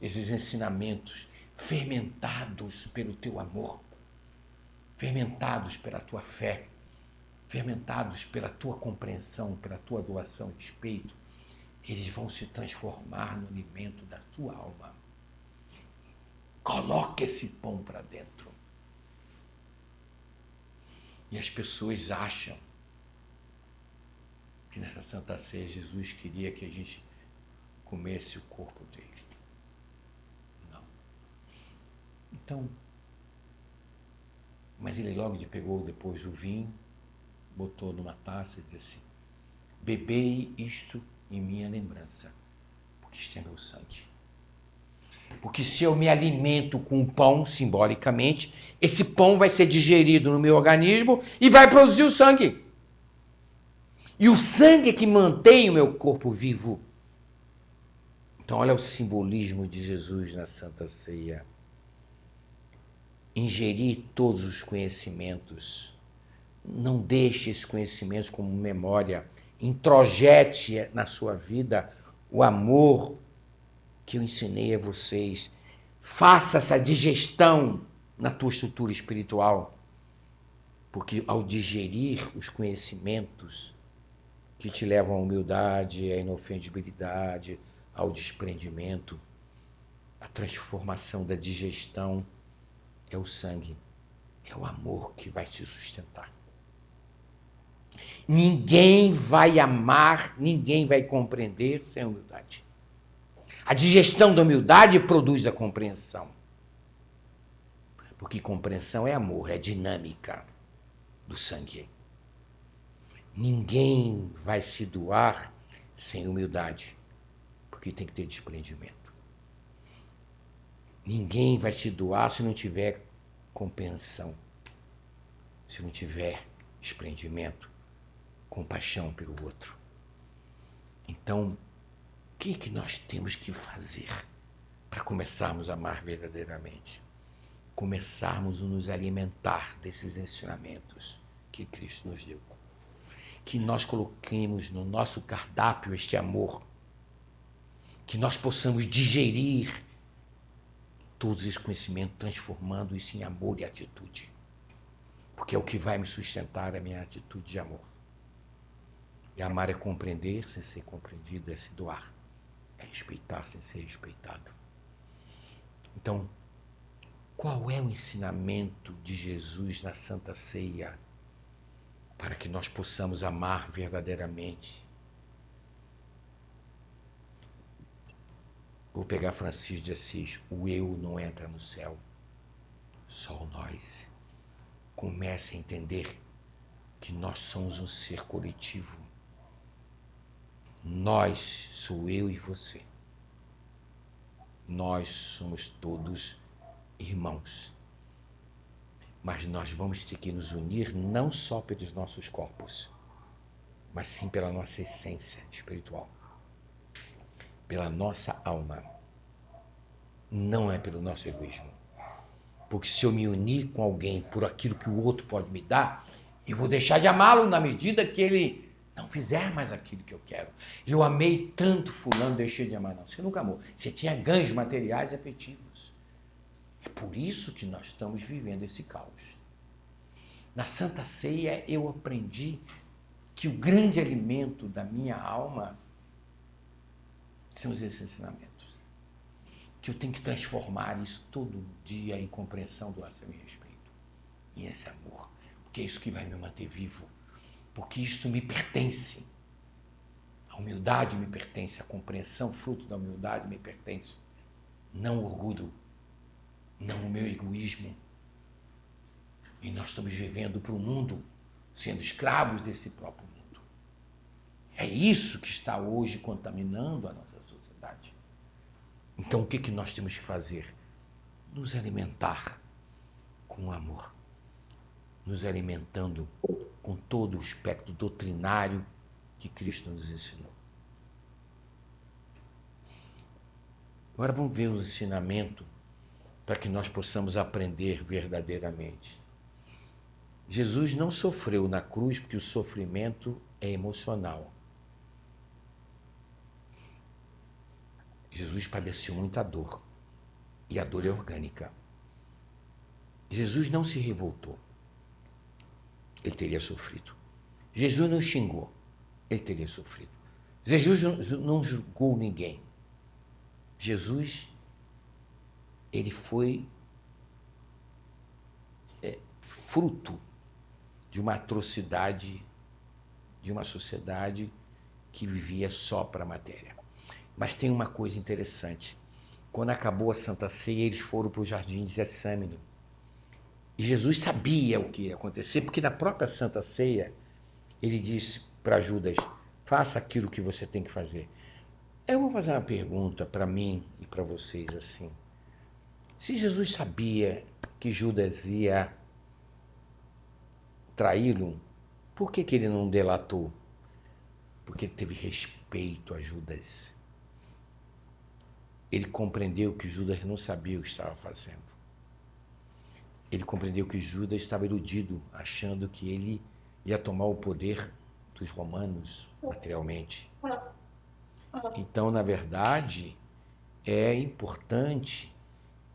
S1: esses ensinamentos fermentados pelo teu amor, fermentados pela tua fé, fermentados pela tua compreensão, pela tua doação e respeito, eles vão se transformar no alimento da tua alma. Coloque esse pão para dentro. E as pessoas acham que nessa Santa Ceia Jesus queria que a gente comesse o corpo dele. Não. Então, mas ele logo pegou depois o vinho, botou numa taça e disse assim: bebei isto em minha lembrança, porque isto é meu sangue. Porque se eu me alimento com o pão, simbolicamente, esse pão vai ser digerido no meu organismo e vai produzir o sangue. E o sangue é que mantém o meu corpo vivo. Então, olha o simbolismo de Jesus na Santa Ceia. Ingerir todos os conhecimentos. Não deixe esses conhecimentos como memória. Introjete na sua vida o amor que eu ensinei a vocês. Faça essa digestão na tua estrutura espiritual. Porque ao digerir os conhecimentos que te levam à humildade, à inofendibilidade, ao desprendimento, a transformação da digestão é o sangue, é o amor que vai te sustentar. Ninguém vai amar, ninguém vai compreender sem humildade. A digestão da humildade produz a compreensão. Porque compreensão é amor, é dinâmica do sangue. Ninguém vai se doar sem humildade, porque tem que ter desprendimento. Ninguém vai se doar se não tiver compreensão, se não tiver desprendimento, compaixão pelo outro. Então, o que nós temos que fazer para começarmos a amar verdadeiramente? Começarmos a nos alimentar desses ensinamentos que Cristo nos deu. Que nós coloquemos no nosso cardápio este amor, que nós possamos digerir todos esses conhecimentos, transformando isso em amor e atitude, porque é o que vai me sustentar, a minha atitude de amor. E amar é compreender sem ser compreendido, é se doar, é respeitar sem ser respeitado. Então, qual é o ensinamento de Jesus na Santa Ceia para que nós possamos amar verdadeiramente? Vou pegar Francisco de Assis: o eu não entra no céu, só o nós. Comece a entender que nós somos um ser coletivo. Nós, sou eu e você. Nós somos todos irmãos. Mas nós vamos ter que nos unir não só pelos nossos corpos, mas sim pela nossa essência espiritual, pela nossa alma. Não é pelo nosso egoísmo. Porque se eu me unir com alguém por aquilo que o outro pode me dar, eu vou deixar de amá-lo na medida que ele não fizer mais aquilo que eu quero. Eu amei tanto fulano, deixei de amar. Não, você nunca amou. Você tinha ganhos materiais e afetivos. É por isso que nós estamos vivendo esse caos. Na Santa Ceia eu aprendi que o grande alimento da minha alma são esses ensinamentos. Que eu tenho que transformar isso todo dia em compreensão, doação e respeito. E esse amor. Porque é isso que vai me manter vivo. Porque isto me pertence. A humildade me pertence, a compreensão fruto da humildade me pertence. Não o orgulho, não o meu egoísmo. E nós estamos vivendo para o mundo, sendo escravos desse próprio mundo. É isso que está hoje contaminando a nossa sociedade. Então o que nós temos que fazer? Nos alimentar com amor. Nos alimentando com todo o espectro doutrinário que Cristo nos ensinou. Agora vamos ver o ensinamento para que nós possamos aprender verdadeiramente. Jesus não sofreu na cruz porque o sofrimento é emocional. Jesus padeceu muita dor. E a dor é orgânica. Jesus não se revoltou. Ele teria sofrido. Jesus não xingou. Ele teria sofrido. Jesus não julgou ninguém. Jesus, ele foi fruto de uma atrocidade de uma sociedade que vivia só para a matéria. Mas tem uma coisa interessante. Quando acabou a Santa Ceia, eles foram para o jardim de Getsêmani. E Jesus sabia o que ia acontecer, porque na própria Santa Ceia, ele disse para Judas, faça aquilo que você tem que fazer. Eu vou fazer uma pergunta para mim e para vocês assim. Se Jesus sabia que Judas ia traí-lo, por que ele não delatou? Porque ele teve respeito a Judas. Ele compreendeu que Judas não sabia o que estava fazendo. Ele compreendeu que Judas estava iludido, achando que ele ia tomar o poder dos romanos materialmente. Então, na verdade, é importante,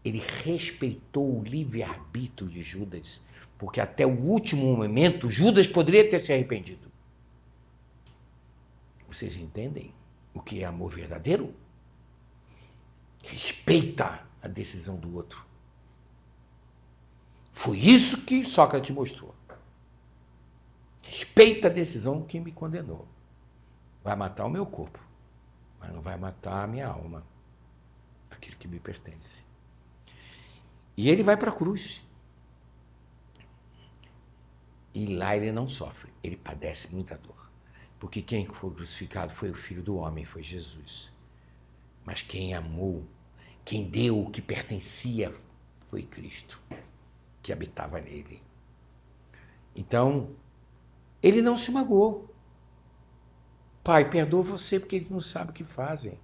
S1: ele respeitou o livre-arbítrio de Judas, porque até o último momento Judas poderia ter se arrependido. Vocês entendem o que é amor verdadeiro? Respeita a decisão do outro. Foi isso que Sócrates mostrou. Respeita a decisão que me condenou. Vai matar o meu corpo, mas não vai matar a minha alma, aquilo que me pertence. E ele vai para a cruz. E lá ele não sofre, ele padece muita dor. Porque quem foi crucificado foi o Filho do Homem, foi Jesus. Mas quem amou, quem deu o que pertencia, foi Cristo, que habitava nele. Então, ele não se magoou. Pai, perdoa você porque eles não sabem o que fazem.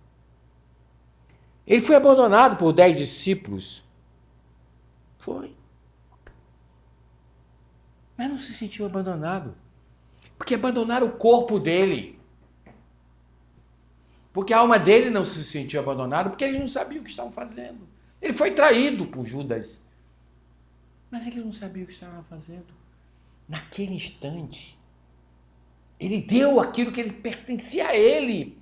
S1: Ele foi abandonado por 10 discípulos. Foi. Mas não se sentiu abandonado. Porque abandonaram o corpo dele. Porque a alma dele não se sentiu abandonada, porque eles não sabiam o que estavam fazendo. Ele foi traído por Judas. Mas ele não sabia o que estava fazendo. Naquele instante, ele deu aquilo que ele pertencia a ele.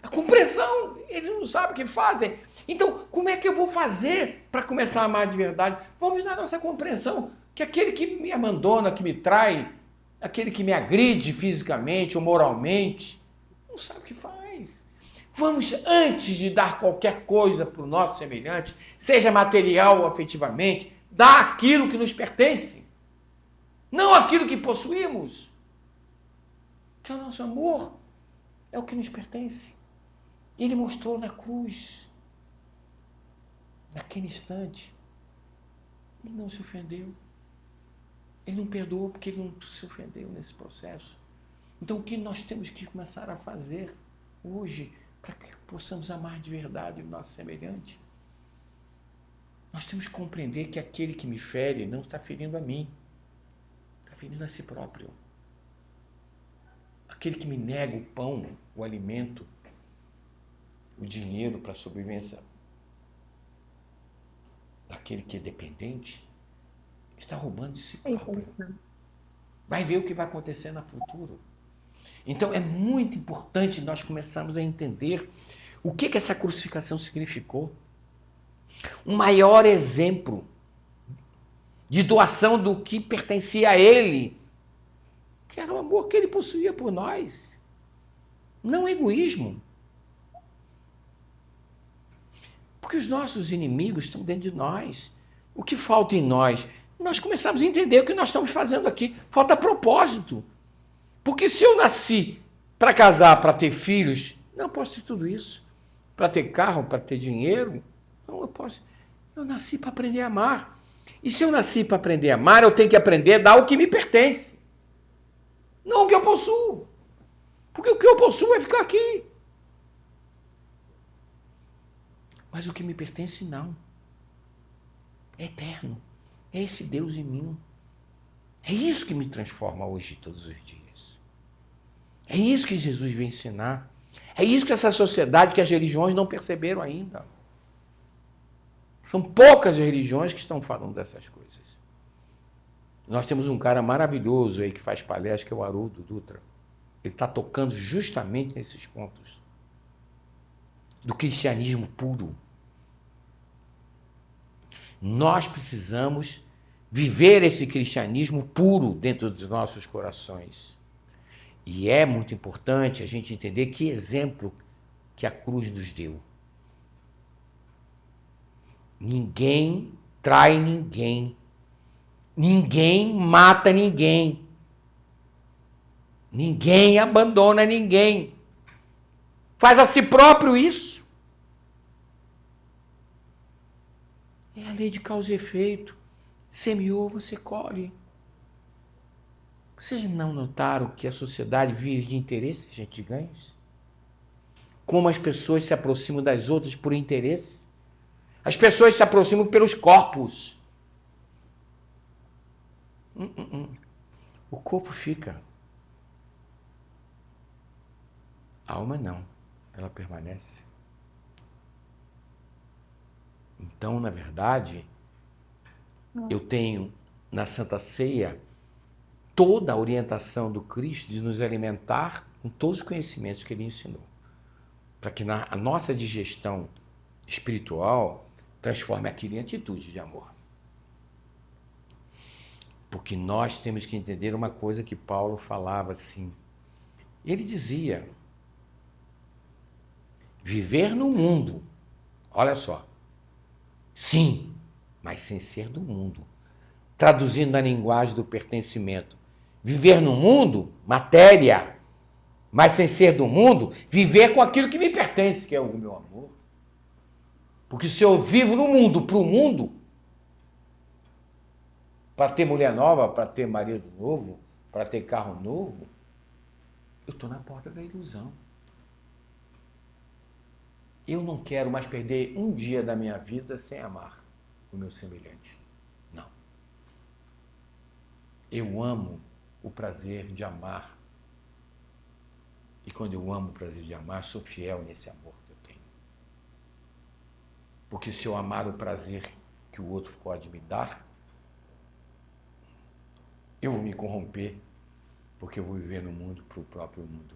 S1: A compreensão. Eles não sabem o que fazem. Então, como é que eu vou fazer para começar a amar de verdade? Vamos dar nossa compreensão. Que aquele que me abandona, que me trai, aquele que me agride fisicamente ou moralmente, não sabe o que faz. Vamos, antes de dar qualquer coisa para o nosso semelhante, seja material ou afetivamente, dar aquilo que nos pertence. Não aquilo que possuímos. Que é o nosso amor. É o que nos pertence. Ele mostrou na cruz. Naquele instante. Ele não se ofendeu. Ele não perdoou porque ele não se ofendeu nesse processo. Então, o que nós temos que começar a fazer hoje para que possamos amar de verdade o nosso semelhante? Nós temos que compreender que aquele que me fere não está ferindo a mim. Está ferindo a si próprio. Aquele que me nega o pão, o alimento, o dinheiro para a sobrevivência daquele que é dependente, está roubando de si próprio. Vai ver o que vai acontecer no futuro. Então, é muito importante nós começarmos a entender o que essa crucificação significou. Um maior exemplo de doação do que pertencia a ele, que era o amor que ele possuía por nós. Não egoísmo. Porque os nossos inimigos estão dentro de nós. O que falta em nós? Nós começamos a entender o que nós estamos fazendo aqui. Falta propósito. Porque se eu nasci para casar, para ter filhos, não eu posso ter tudo isso. Para ter carro, para ter dinheiro, não eu posso. Eu nasci para aprender a amar. E se eu nasci para aprender a amar, eu tenho que aprender a dar o que me pertence. Não o que eu possuo. Porque o que eu possuo vai ficar aqui. Mas o que me pertence, não. É eterno. É esse Deus em mim. É isso que me transforma hoje, todos os dias. É isso que Jesus vem ensinar. É isso que essa sociedade, que as religiões não perceberam ainda. São poucas as religiões que estão falando dessas coisas. Nós temos um cara maravilhoso aí que faz palestra, que é o Haroldo Dutra. Ele está tocando justamente nesses pontos do cristianismo puro. Nós precisamos viver esse cristianismo puro dentro dos nossos corações. E é muito importante a gente entender que exemplo que a cruz nos deu. Ninguém trai ninguém. Ninguém mata ninguém. Ninguém abandona ninguém. Faz a si próprio isso. É a lei de causa e efeito. Semeou, você colhe. Vocês não notaram que a sociedade vive de interesses, gente, de ganhos? Como as pessoas se aproximam das outras por interesse? As pessoas se aproximam pelos corpos. O corpo fica. A alma não. Ela permanece. Então, na verdade, eu tenho na Santa Ceia toda a orientação do Cristo de nos alimentar com todos os conhecimentos que ele ensinou. Para que a nossa digestão espiritual transforme aquilo em atitude de amor. Porque nós temos que entender uma coisa que Paulo falava assim. Ele dizia, viver no mundo, olha só, sim, mas sem ser do mundo. Traduzindo na linguagem do pertencimento. Viver no mundo, matéria, mas sem ser do mundo, viver com aquilo que me pertence, que é o meu amor. Porque se eu vivo no mundo, para o mundo, para ter mulher nova, para ter marido novo, para ter carro novo, eu estou na porta da ilusão. Eu não quero mais perder um dia da minha vida sem amar o meu semelhante. Não. Eu amo o prazer de amar. E quando eu amo o prazer de amar, sou fiel nesse amor que eu tenho. Porque se eu amar o prazer que o outro pode me dar, eu vou me corromper, porque eu vou viver no mundo para o próprio mundo.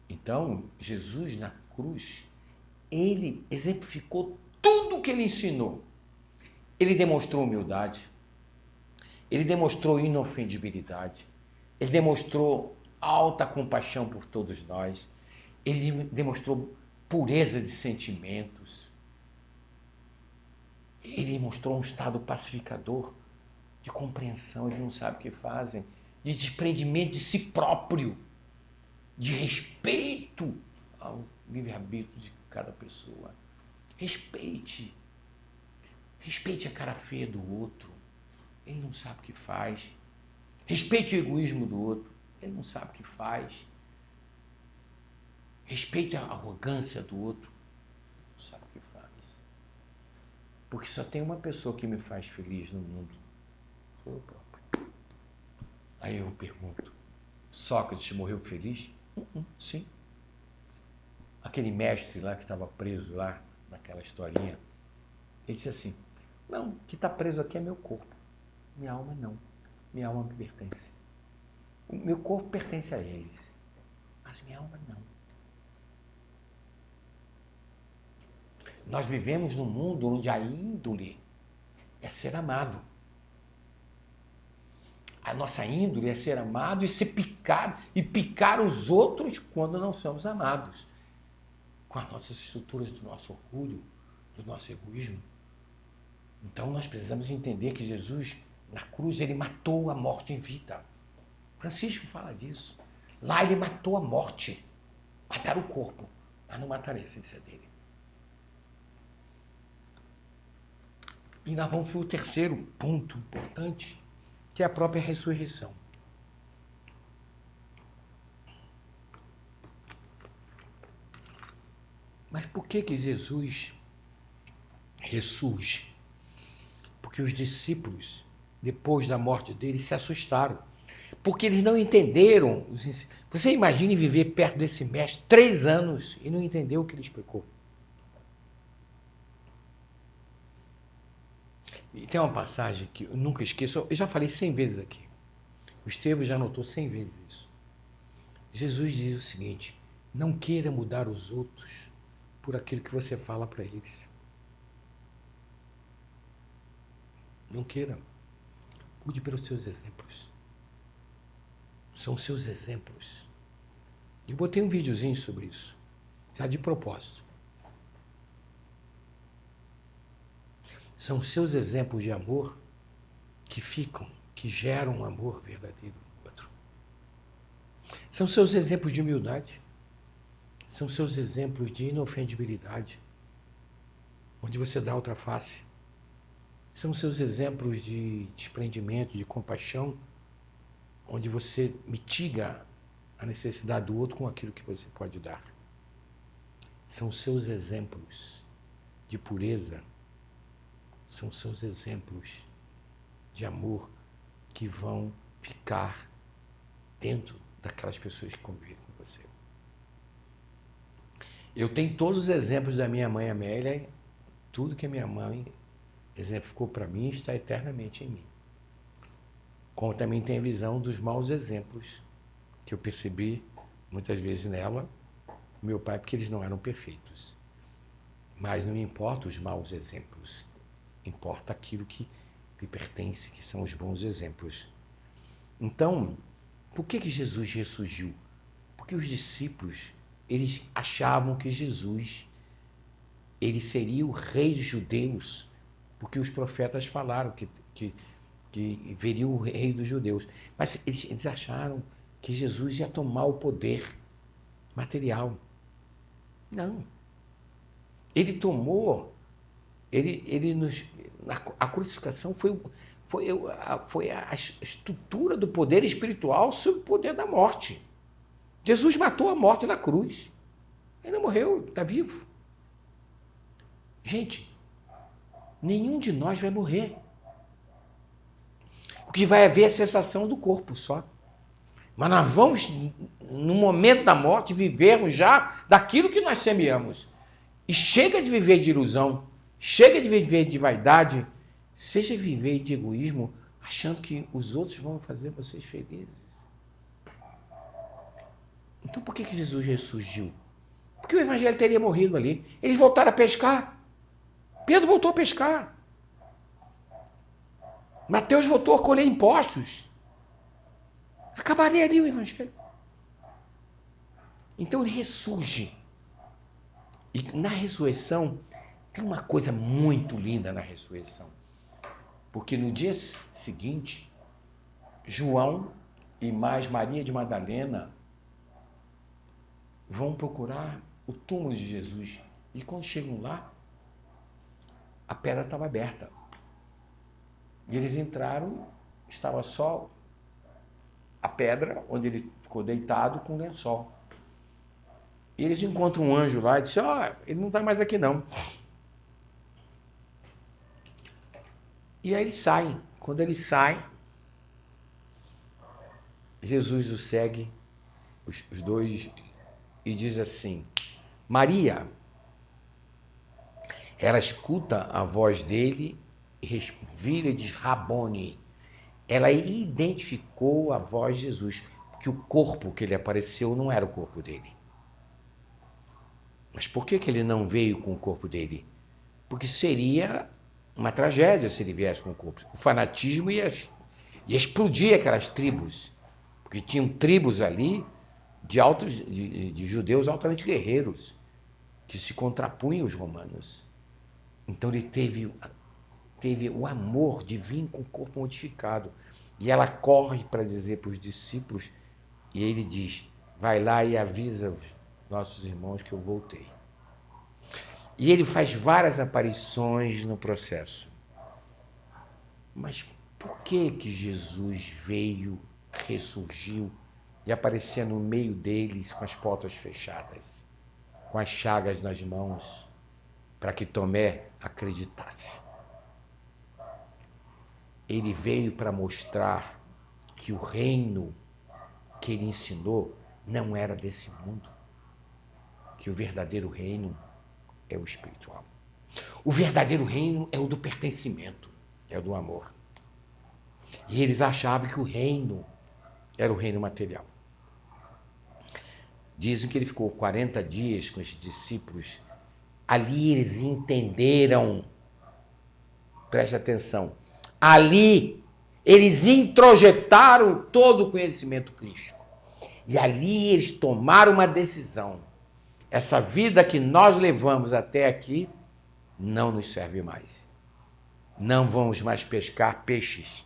S1: Então, Jesus na cruz, ele exemplificou tudo o que ele ensinou. Ele demonstrou humildade, ele demonstrou inofendibilidade, ele demonstrou alta compaixão por todos nós, ele demonstrou pureza de sentimentos, ele demonstrou um estado pacificador, de compreensão, eles não sabem o que fazem, de desprendimento de si próprio, de respeito ao livre-arbítrio de cada pessoa. Respeite a cara feia do outro, ele não sabe o que faz. Respeite o egoísmo do outro, ele não sabe o que faz. Respeite a arrogância do outro, ele não sabe o que faz. Porque só tem uma pessoa que me faz feliz no mundo, sou eu próprio. Aí eu pergunto, Sócrates morreu feliz? Sim. Aquele mestre lá que estava preso lá, naquela historinha, ele disse assim, não, o que está preso aqui é meu corpo. Minha alma não. Minha alma me pertence. O meu corpo pertence a eles, mas minha alma não. Nós vivemos num mundo onde a índole é ser amado. A nossa índole é ser amado e ser picado, e picar os outros quando não somos amados. Com as nossas estruturas do nosso orgulho, do nosso egoísmo. Então nós precisamos entender que Jesus, na cruz, ele matou a morte em vida. Francisco fala disso. Lá ele matou a morte. Mataram o corpo, mas não mataram a essência dele. E nós vamos para o terceiro ponto importante, que é a própria ressurreição. Mas por que Jesus ressurge? Porque os discípulos, depois da morte dele, se assustaram. Porque eles não entenderam. Você imagine viver perto desse mestre 3 anos e não entender o que ele explicou. E tem uma passagem que eu nunca esqueço, eu já falei 100 vezes aqui. O Estevão já anotou 100 vezes isso. Jesus diz o seguinte: não queira mudar os outros por aquilo que você fala para eles. Não queira. Mude pelos seus exemplos. São os seus exemplos. Eu botei um videozinho sobre isso, já de propósito. São os seus exemplos de amor que ficam, que geram um amor verdadeiro no outro. São seus exemplos de humildade. São seus exemplos de inofendibilidade, onde você dá outra face. São seus exemplos de desprendimento, de compaixão, onde você mitiga a necessidade do outro com aquilo que você pode dar. São seus exemplos de pureza, são seus exemplos de amor que vão ficar dentro daquelas pessoas que convivem com você. Eu tenho todos os exemplos da minha mãe Amélia, tudo que a minha mãe exemplificou para mim está eternamente em mim. Como também tem a visão dos maus exemplos que eu percebi muitas vezes nela, meu pai, porque eles não eram perfeitos. Mas não me importa os maus exemplos, importa aquilo que me pertence, que são os bons exemplos. Então, por que Jesus ressurgiu? Porque os discípulos, eles achavam que Jesus, ele seria o rei dos judeus, porque os profetas falaram que viria o rei dos judeus. Mas eles acharam que Jesus ia tomar o poder material. Não. Ele tomou, a crucificação foi a estrutura do poder espiritual sobre o poder da morte. Jesus matou a morte na cruz. Ele não morreu, está vivo. Gente, nenhum de nós vai morrer. O que vai haver é a cessação do corpo só. Mas nós vamos, no momento da morte, vivermos já daquilo que nós semeamos. E chega de viver de ilusão, chega de viver de vaidade, seja viver de egoísmo, achando que os outros vão fazer vocês felizes. Então por que Jesus ressurgiu? Porque o evangelho teria morrido ali. Eles voltaram a pescar. Pedro voltou a pescar. Mateus voltou a colher impostos. Acabaria ali o evangelho. Então ele ressurge. E na ressurreição, tem uma coisa muito linda na ressurreição. Porque no dia seguinte, João e mais Maria de Madalena vão procurar o túmulo de Jesus. E quando chegam lá, a pedra estava aberta. E eles entraram, estava só a pedra, onde ele ficou deitado com o lençol. E eles encontram um anjo lá e dizem, ele não está mais aqui não. E aí eles saem. Quando eles saem, Jesus os segue, os dois, e diz assim, Maria. Ela escuta a voz dele e vira e diz, Rabone. Ela identificou a voz de Jesus, porque o corpo que ele apareceu não era o corpo dele. Mas por que ele não veio com o corpo dele? Porque seria uma tragédia se ele viesse com o corpo. O fanatismo ia explodir aquelas tribos, porque tinham tribos ali de judeus altamente guerreiros, que se contrapunham aos romanos. Então ele teve o amor de vir com o corpo modificado. E ela corre para dizer para os discípulos, e ele diz, vai lá e avisa os nossos irmãos que eu voltei. E ele faz várias aparições no processo. Mas por que Jesus veio, ressurgiu e aparecia no meio deles com as portas fechadas, com as chagas nas mãos, para que Tomé acreditasse? Ele veio para mostrar que o reino que ele ensinou não era desse mundo, que o verdadeiro reino é o espiritual. O verdadeiro reino é o do pertencimento, é o do amor. E eles achavam que o reino era o reino material. Dizem que ele ficou 40 dias com esses discípulos. Ali eles entenderam, preste atenção, ali eles introjetaram todo o conhecimento crístico. E ali eles tomaram uma decisão. Essa vida que nós levamos até aqui não nos serve mais. Não vamos mais pescar peixes,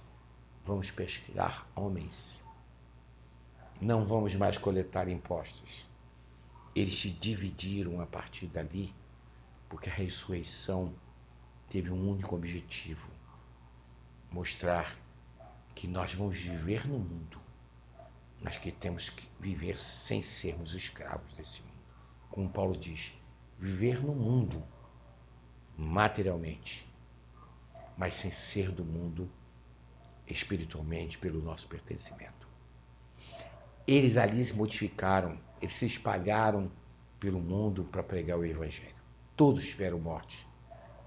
S1: vamos pescar homens. Não vamos mais coletar impostos. Eles se dividiram a partir dali, porque a ressurreição teve um único objetivo: mostrar que nós vamos viver no mundo, mas que temos que viver sem sermos escravos desse mundo. Como Paulo diz, viver no mundo materialmente, mas sem ser do mundo espiritualmente pelo nosso pertencimento. Eles ali se modificaram, eles se espalharam pelo mundo para pregar o Evangelho. Todos tiveram morte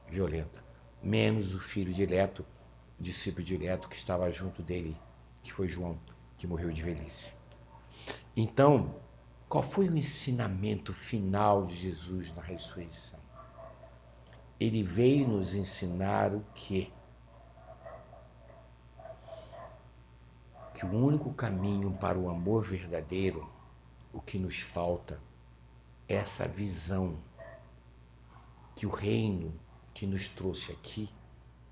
S1: violenta, menos o filho direto, o discípulo direto que estava junto dele, que foi João, que morreu de velhice. Então, qual foi o ensinamento final de Jesus na ressurreição? Ele veio nos ensinar o quê? Que o único caminho para o amor verdadeiro, o que nos falta, é essa visão que o reino que nos trouxe aqui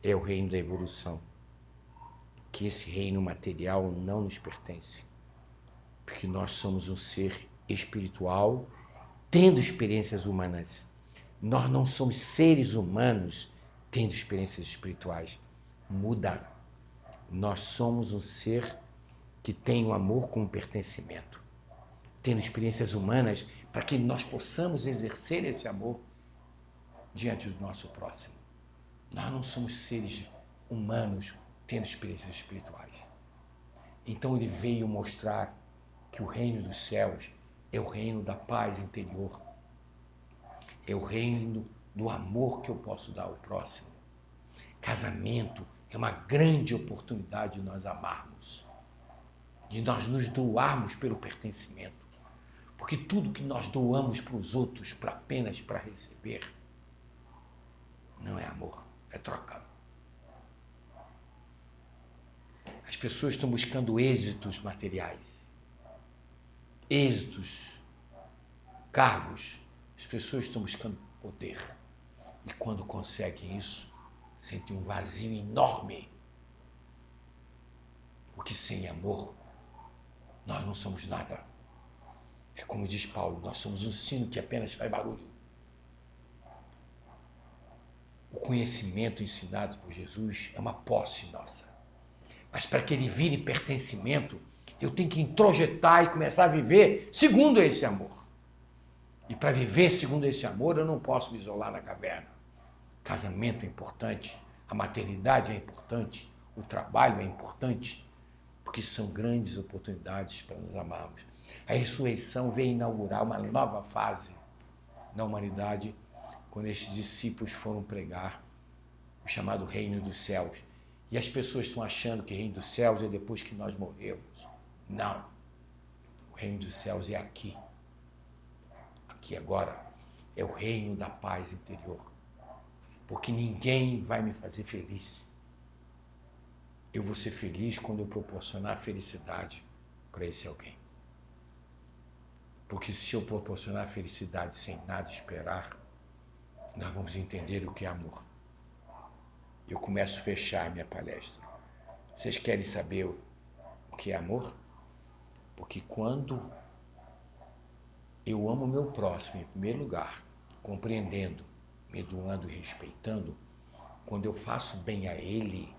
S1: é o reino da evolução. Que esse reino material não nos pertence. Porque nós somos um ser espiritual tendo experiências humanas. Nós não somos seres humanos tendo experiências espirituais. Muda. Nós somos um ser que tem o amor como pertencimento, tendo experiências humanas para que nós possamos exercer esse amor diante do nosso próximo. Nós não somos seres humanos tendo experiências espirituais. Então ele veio mostrar que o reino dos céus é o reino da paz interior, é o reino do amor que eu posso dar ao próximo. Casamento é uma grande oportunidade de nós amarmos, de nós nos doarmos pelo pertencimento. Porque tudo que nós doamos para os outros apenas para receber não é amor, é troca. As pessoas estão buscando êxitos materiais, êxitos, cargos. As pessoas estão buscando poder. E quando conseguem isso, sentem um vazio enorme. Porque sem amor, nós não somos nada. É como diz Paulo, nós somos um sino que apenas faz barulho. O conhecimento ensinado por Jesus é uma posse nossa. Mas para que ele vire pertencimento, eu tenho que introjetar e começar a viver segundo esse amor. E para viver segundo esse amor, eu não posso me isolar na caverna. Casamento é importante, a maternidade é importante, o trabalho é importante, porque são grandes oportunidades para nos amarmos. A ressurreição veio inaugurar uma nova fase na humanidade, quando estes discípulos foram pregar o chamado Reino dos Céus. E as pessoas estão achando que o Reino dos Céus é depois que nós morremos. Não. O Reino dos Céus é aqui. Aqui agora. É o reino da paz interior. Porque ninguém vai me fazer feliz. Eu vou ser feliz quando eu proporcionar felicidade para esse alguém. Porque se eu proporcionar felicidade sem nada esperar, nós vamos entender o que é amor. Eu começo a fechar minha palestra. Vocês querem saber o que é amor? Porque quando eu amo o meu próximo, em primeiro lugar, compreendendo, me doando e respeitando, quando eu faço bem a ele,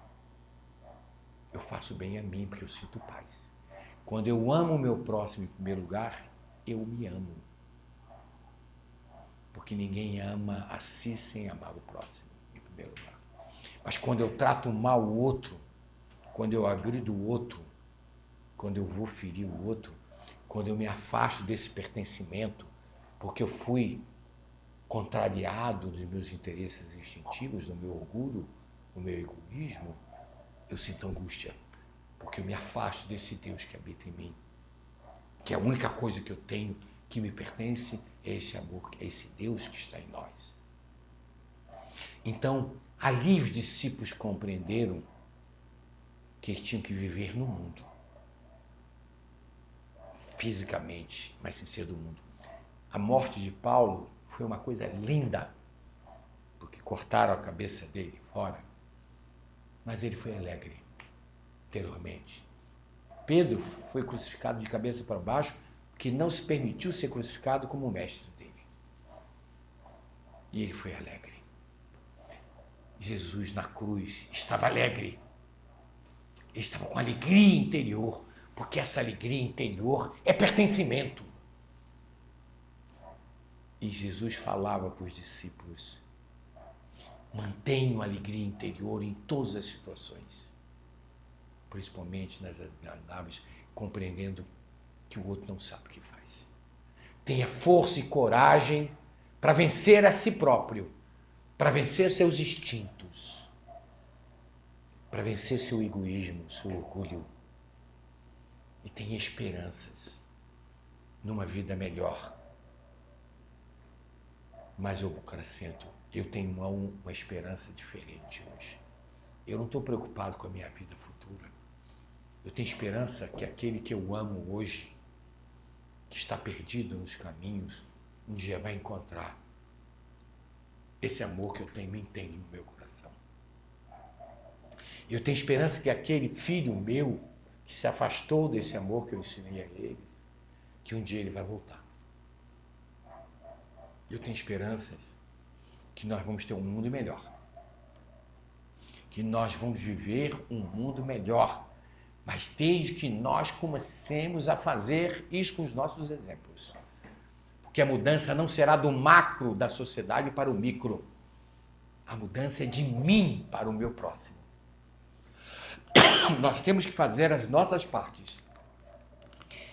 S1: eu faço bem a mim, porque eu sinto paz. Quando eu amo o meu próximo em primeiro lugar, eu me amo. Porque ninguém ama a si sem amar o próximo, em primeiro lugar. Mas quando eu trato mal o outro, quando eu agrido o outro, quando eu vou ferir o outro, quando eu me afasto desse pertencimento, porque eu fui contrariado dos meus interesses instintivos, do meu orgulho, no meu egoísmo, eu sinto angústia, porque eu me afasto desse Deus que habita em mim, que a única coisa que eu tenho que me pertence é esse amor, é esse Deus que está em nós. Então, ali os discípulos compreenderam que eles tinham que viver no mundo, fisicamente, mas sem ser do mundo. A morte de Paulo foi uma coisa linda, porque cortaram a cabeça dele fora, mas ele foi alegre, anteriormente. Pedro foi crucificado de cabeça para baixo, que não se permitiu ser crucificado como o mestre dele. E ele foi alegre. Jesus na cruz estava alegre. Ele estava com alegria interior, porque essa alegria interior é pertencimento. E Jesus falava para os discípulos: mantenham a alegria interior em todas as situações, principalmente nas naves, compreendendo que o outro não sabe o que faz. Tenha força e coragem para vencer a si próprio, para vencer seus instintos, para vencer seu egoísmo, seu orgulho. E tenha esperanças numa vida melhor. Mas eu acrescento, eu tenho uma esperança diferente hoje. Eu não estou preocupado com a minha vida futura. Eu tenho esperança que aquele que eu amo hoje, que está perdido nos caminhos, um dia vai encontrar esse amor que eu tenho, mantém no meu coração. Eu tenho esperança que aquele filho meu, que se afastou desse amor que eu ensinei a eles, que um dia ele vai voltar. Eu tenho esperanças que nós vamos ter um mundo melhor. Que nós vamos viver um mundo melhor. Mas desde que nós comecemos a fazer isso com os nossos exemplos. Porque a mudança não será do macro da sociedade para o micro. A mudança é de mim para o meu próximo. Nós temos que fazer as nossas partes,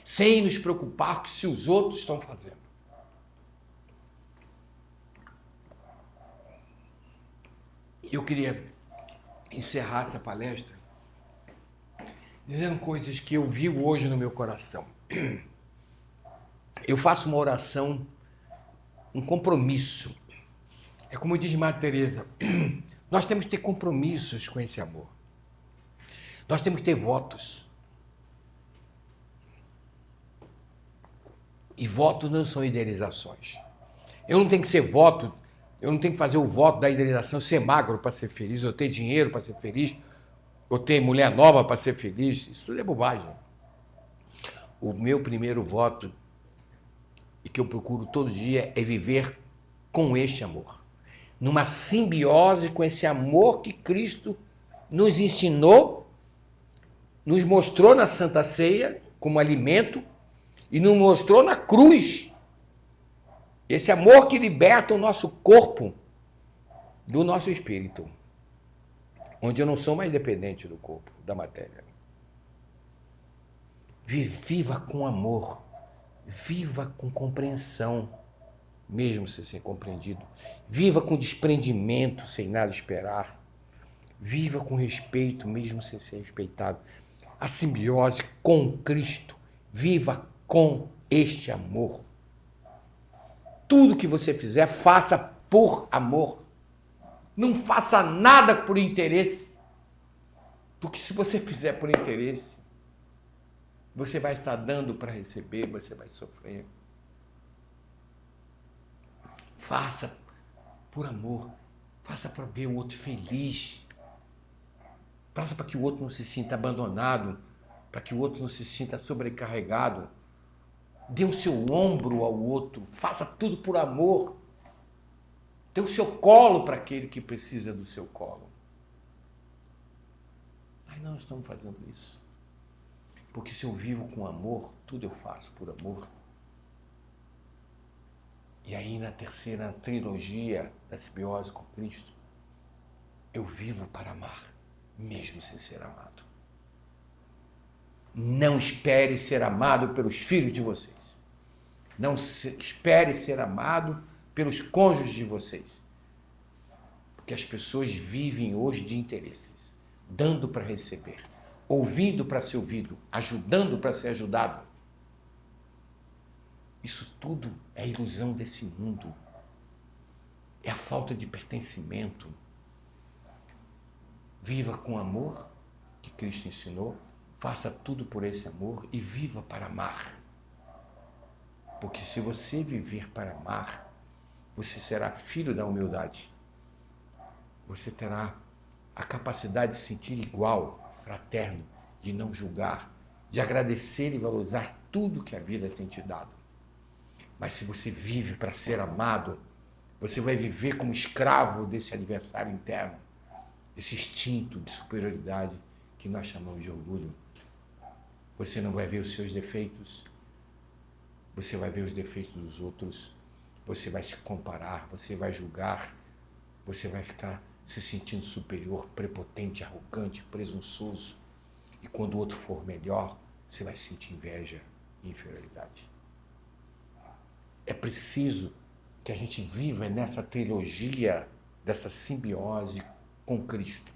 S1: sem nos preocupar com se os outros estão fazendo. Eu queria encerrar essa palestra dizendo coisas que eu vivo hoje no meu coração. Eu faço uma oração, um compromisso. É como diz Madre Teresa, nós temos que ter compromissos com esse amor. Nós temos que ter votos. E votos não são idealizações. Eu não tenho que ser voto, eu não tenho que fazer o voto da idealização, ser magro para ser feliz, ou ter dinheiro para ser feliz, ou ter mulher nova para ser feliz. Isso tudo é bobagem. O meu primeiro voto, e que eu procuro todo dia, é viver com este amor. Numa simbiose com esse amor que Cristo nos ensinou, nos mostrou na Santa Ceia como alimento e nos mostrou na cruz. Esse amor que liberta o nosso corpo do nosso espírito, onde eu não sou mais dependente do corpo, da matéria. Viva com amor, viva com compreensão, mesmo sem ser compreendido. Viva com desprendimento, sem nada esperar. Viva com respeito, mesmo sem ser respeitado. A simbiose com Cristo. Viva com este amor. Tudo que você fizer, faça por amor. Não faça nada por interesse. Porque se você fizer por interesse, você vai estar dando para receber, você vai sofrer. Faça por amor. Faça para ver o outro feliz. Faça para que o outro não se sinta abandonado, para que o outro não se sinta sobrecarregado. Dê o seu ombro ao outro. Faça tudo por amor. Dê o seu colo para aquele que precisa do seu colo. Mas não estamos fazendo isso. Porque se eu vivo com amor, tudo eu faço por amor. E aí na terceira trilogia da simbiose com Cristo, eu vivo para amar, mesmo sem ser amado. Não espere ser amado pelos filhos de vocês. Não espere ser amado pelos cônjuges de vocês. Porque as pessoas vivem hoje de interesses, dando para receber, ouvindo para ser ouvido, ajudando para ser ajudado. Isso tudo é ilusão desse mundo. É a falta de pertencimento. Viva com amor, que Cristo ensinou, faça tudo por esse amor e viva para amar. Porque se você viver para amar, você será filho da humildade. Você terá a capacidade de sentir igual, fraterno, de não julgar, de agradecer e valorizar tudo que a vida tem te dado. Mas se você vive para ser amado, você vai viver como escravo desse adversário interno, esse instinto de superioridade que nós chamamos de orgulho. Você não vai ver os seus defeitos, você vai ver os defeitos dos outros, você vai se comparar, você vai julgar, você vai ficar se sentindo superior, prepotente, arrogante, presunçoso. E quando o outro for melhor, você vai sentir inveja e inferioridade. É preciso que a gente viva nessa trilogia, dessa simbiose com Cristo,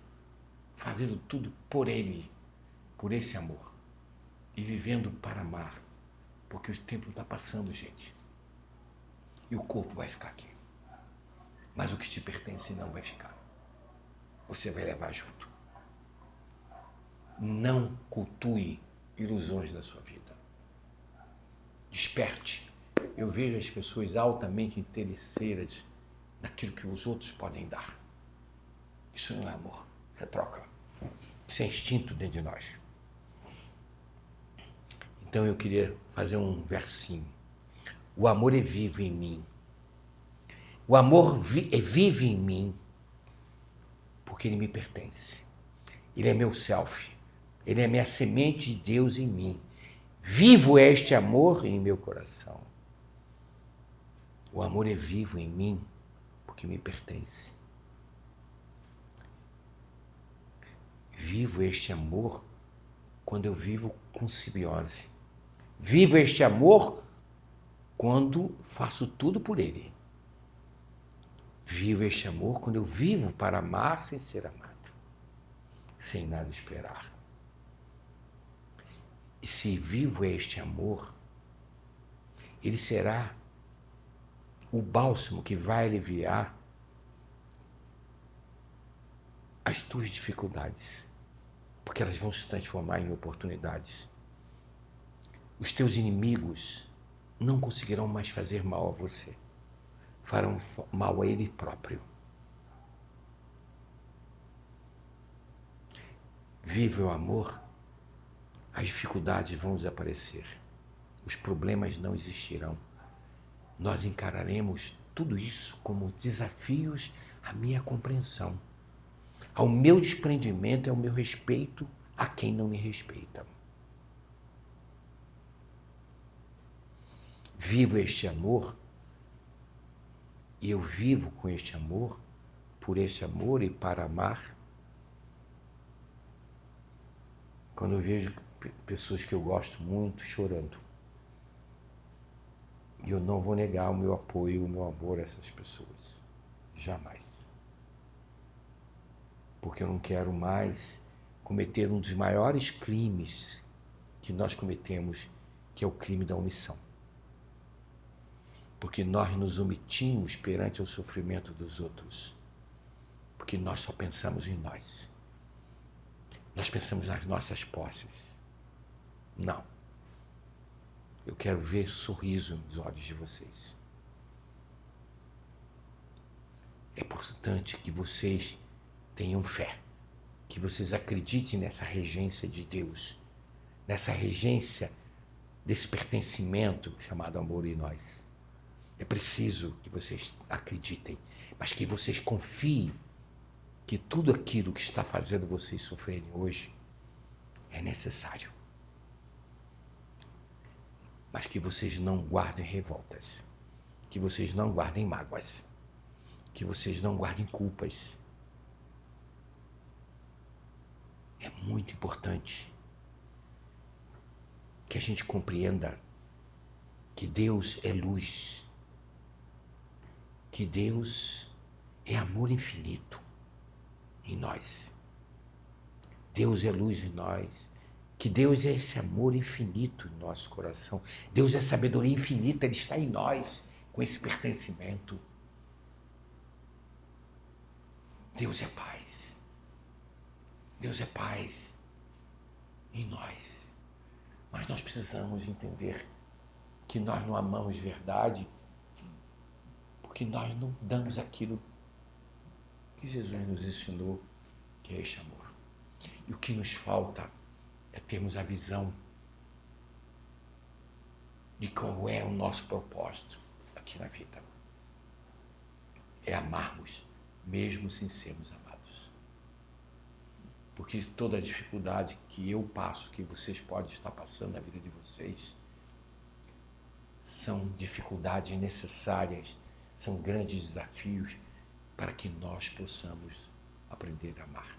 S1: fazendo tudo por Ele, por esse amor, e vivendo para amar, porque o tempo está passando, gente, e o corpo vai ficar aqui, mas o que te pertence não vai ficar, você vai levar junto. Não cultue ilusões da sua vida, desperte. Eu vejo as pessoas altamente interesseiras naquilo que os outros podem dar. Isso não é amor, é troca. Isso é instinto dentro de nós. Então eu queria fazer um versinho. O amor é vivo em mim. O amor vive em mim porque ele me pertence. Ele é meu self. Ele é minha semente de Deus em mim. Vivo é este amor em meu coração. O amor é vivo em mim porque me pertence. Vivo este amor quando eu vivo com simbiose. Vivo este amor quando faço tudo por ele. Vivo este amor quando eu vivo para amar sem ser amado, sem nada esperar. E se vivo este amor, ele será o bálsamo que vai aliviar as tuas dificuldades, porque elas vão se transformar em oportunidades. Os teus inimigos não conseguirão mais fazer mal a você, farão mal a ele próprio. Viva o amor, as dificuldades vão desaparecer, os problemas não existirão. Nós encararemos tudo isso como desafios à minha compreensão, ao meu desprendimento e ao meu respeito a quem não me respeita. Vivo este amor e eu vivo com este amor, por este amor e para amar. Quando eu vejo pessoas que eu gosto muito chorando, e eu não vou negar o meu apoio, o meu amor a essas pessoas. Jamais. Porque eu não quero mais cometer um dos maiores crimes que nós cometemos, que é o crime da omissão. Porque nós nos omitimos perante o sofrimento dos outros. Porque nós só pensamos em nós. Nós pensamos nas nossas posses. Não. Eu quero ver sorriso nos olhos de vocês. É importante que vocês tenham fé, que vocês acreditem nessa regência de Deus, nessa regência desse pertencimento chamado amor em nós. É preciso que vocês acreditem, mas que vocês confiem que tudo aquilo que está fazendo vocês sofrerem hoje é necessário. Mas que vocês não guardem revoltas, que vocês não guardem mágoas, que vocês não guardem culpas. É muito importante que a gente compreenda que Deus é luz, que Deus é amor infinito, em nós. Deus é luz em nós. Que Deus é esse amor infinito em nosso coração. Deus é sabedoria infinita, Ele está em nós, com esse pertencimento. Deus é paz. Deus é paz em nós. Mas nós precisamos entender que nós não amamos verdade porque nós não damos aquilo que Jesus nos ensinou, que é este amor. E o que nos falta é termos a visão de qual é o nosso propósito aqui na vida. É amarmos, mesmo sem sermos amados. Porque toda a dificuldade que eu passo, que vocês podem estar passando na vida de vocês, são dificuldades necessárias, são grandes desafios para que nós possamos aprender a amar.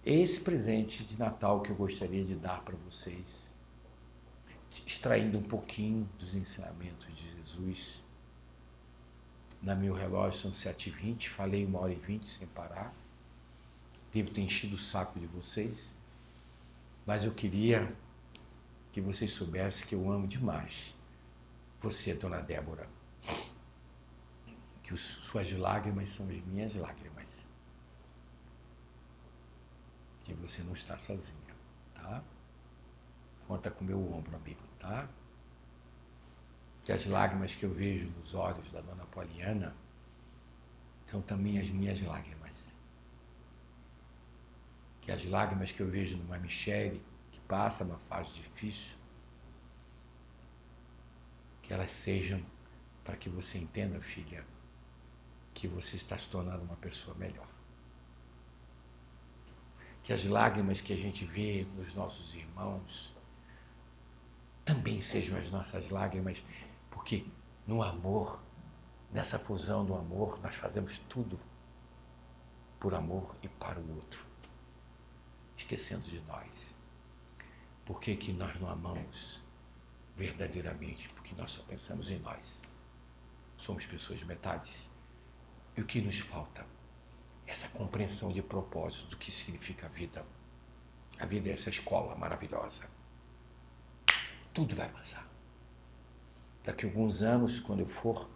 S1: Esse presente de Natal que eu gostaria de dar para vocês, extraindo um pouquinho dos ensinamentos de Jesus. Na meu relógio são 7h20, falei 1h20 sem parar. Devo ter enchido o saco de vocês, mas eu queria que vocês soubessem que eu amo demais você, Dona Débora. Que suas lágrimas são as minhas lágrimas. Que você não está sozinha, tá? Conta com o meu ombro, amigo, tá? Que as lágrimas que eu vejo nos olhos da Dona Poliana são também as minhas lágrimas. Que as lágrimas que eu vejo numa Michele, que passa uma fase difícil, que elas sejam para que você entenda, filha, que você está se tornando uma pessoa melhor. Que as lágrimas que a gente vê nos nossos irmãos também sejam as nossas lágrimas, porque no amor, nessa fusão do amor, nós fazemos tudo por amor e para o outro, esquecendo de nós. Por que que nós não amamos verdadeiramente? Porque nós só pensamos em nós. Somos pessoas metades. E o que nos falta? Essa compreensão de propósito do que significa a vida. A vida é essa escola maravilhosa. Tudo vai passar. Daqui a alguns anos, quando eu for,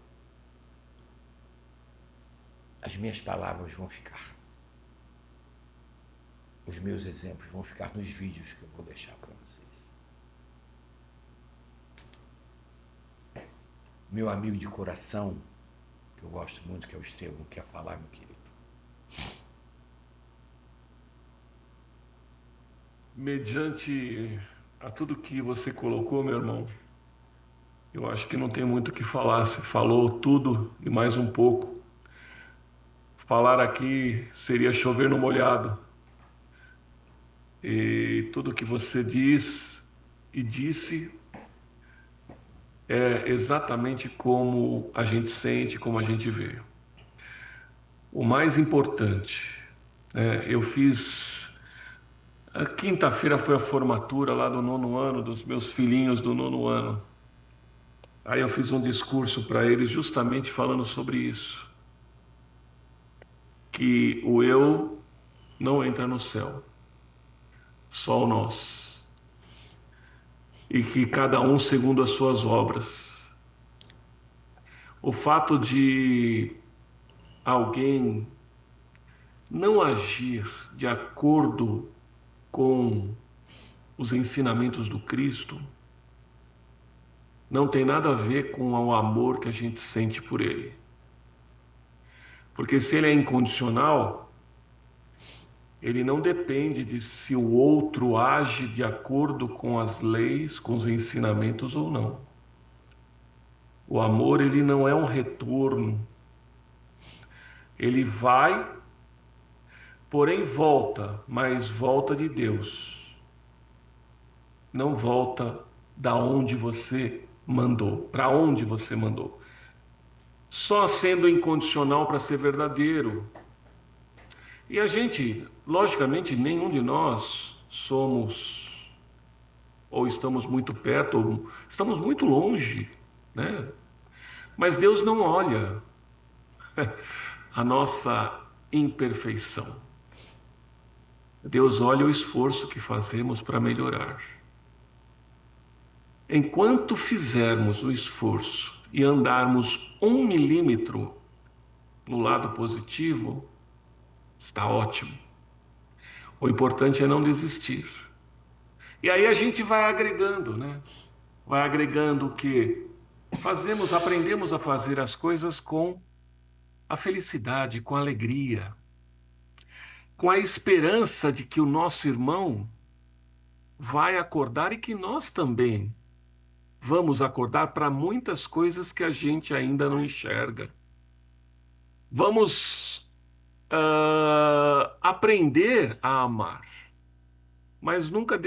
S1: as minhas palavras vão ficar. Os meus exemplos vão ficar nos vídeos que eu vou deixar para vocês. Meu amigo de coração, que eu gosto muito, que é o Estevão, quer falar, meu querido?
S3: Mediante a tudo que você colocou, meu irmão, eu acho que não tem muito o que falar. Você falou tudo e mais um pouco. Falar aqui seria chover no molhado. E tudo que você diz e disse é exatamente como a gente sente, como a gente vê. O mais importante, eu fiz... A quinta-feira foi a formatura lá do 9º ano, dos meus filhinhos do 9º ano. Aí eu fiz um discurso para eles justamente falando sobre isso. Que o eu não entra no céu, só o nós. E que cada um segundo as suas obras. O fato de alguém não agir de acordo com os ensinamentos do Cristo não tem nada a ver com o amor que a gente sente por ele. Porque se ele é incondicional, ele não depende de se o outro age de acordo com as leis, com os ensinamentos ou não. O amor, ele não é um retorno. Ele vai, porém volta, mas volta de Deus. Não volta da onde você mandou, para onde você mandou. Só sendo incondicional para ser verdadeiro. E a gente, logicamente, nenhum de nós somos, ou estamos muito perto, ou estamos muito longe, né? Mas Deus não olha a nossa imperfeição. Deus olha o esforço que fazemos para melhorar. Enquanto fizermos o esforço e andarmos 1 milímetro no lado positivo, está ótimo. O importante é não desistir. E aí a gente vai agregando, né? Vai agregando o que aprendemos a fazer as coisas com a felicidade, com a alegria, com a esperança de que o nosso irmão vai acordar e que nós também vamos acordar para muitas coisas que a gente ainda não enxerga. Vamos aprender a amar, mas nunca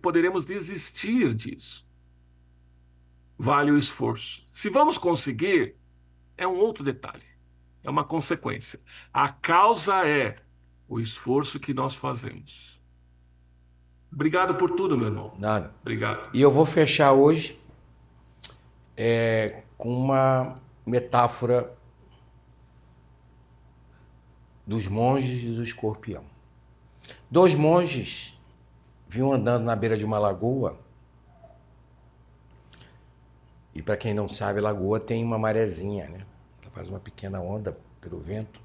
S3: poderemos desistir disso. Vale o esforço. Se vamos conseguir, é um outro detalhe, é uma consequência. A causa é o esforço que nós fazemos. Obrigado por tudo, meu irmão.
S1: Nada.
S3: Obrigado.
S1: E eu vou fechar hoje com uma metáfora dos monges e do escorpião. 2 monges vinham andando na beira de uma lagoa. E para quem não sabe, a lagoa tem uma marezinha, né? Ela faz uma pequena onda pelo vento.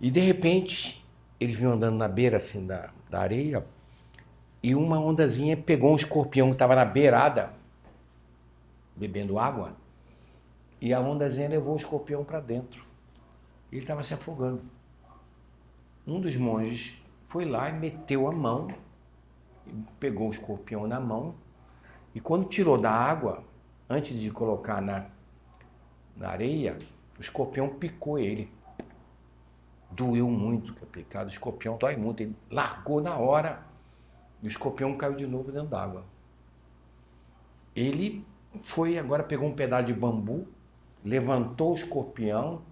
S1: E de repente, eles vinham andando na beira assim da areia, e uma ondazinha pegou um escorpião que estava na beirada, bebendo água, e a ondazinha levou o escorpião para dentro. Ele estava se afogando. Um dos monges foi lá e meteu a mão, pegou o escorpião na mão, e quando tirou da água, antes de colocar na areia, o escorpião picou ele. Doeu muito, que é picado. O escorpião dói muito. Ele largou na hora e o escorpião caiu de novo dentro d'água. Ele foi, agora pegou um pedaço de bambu, levantou o escorpião,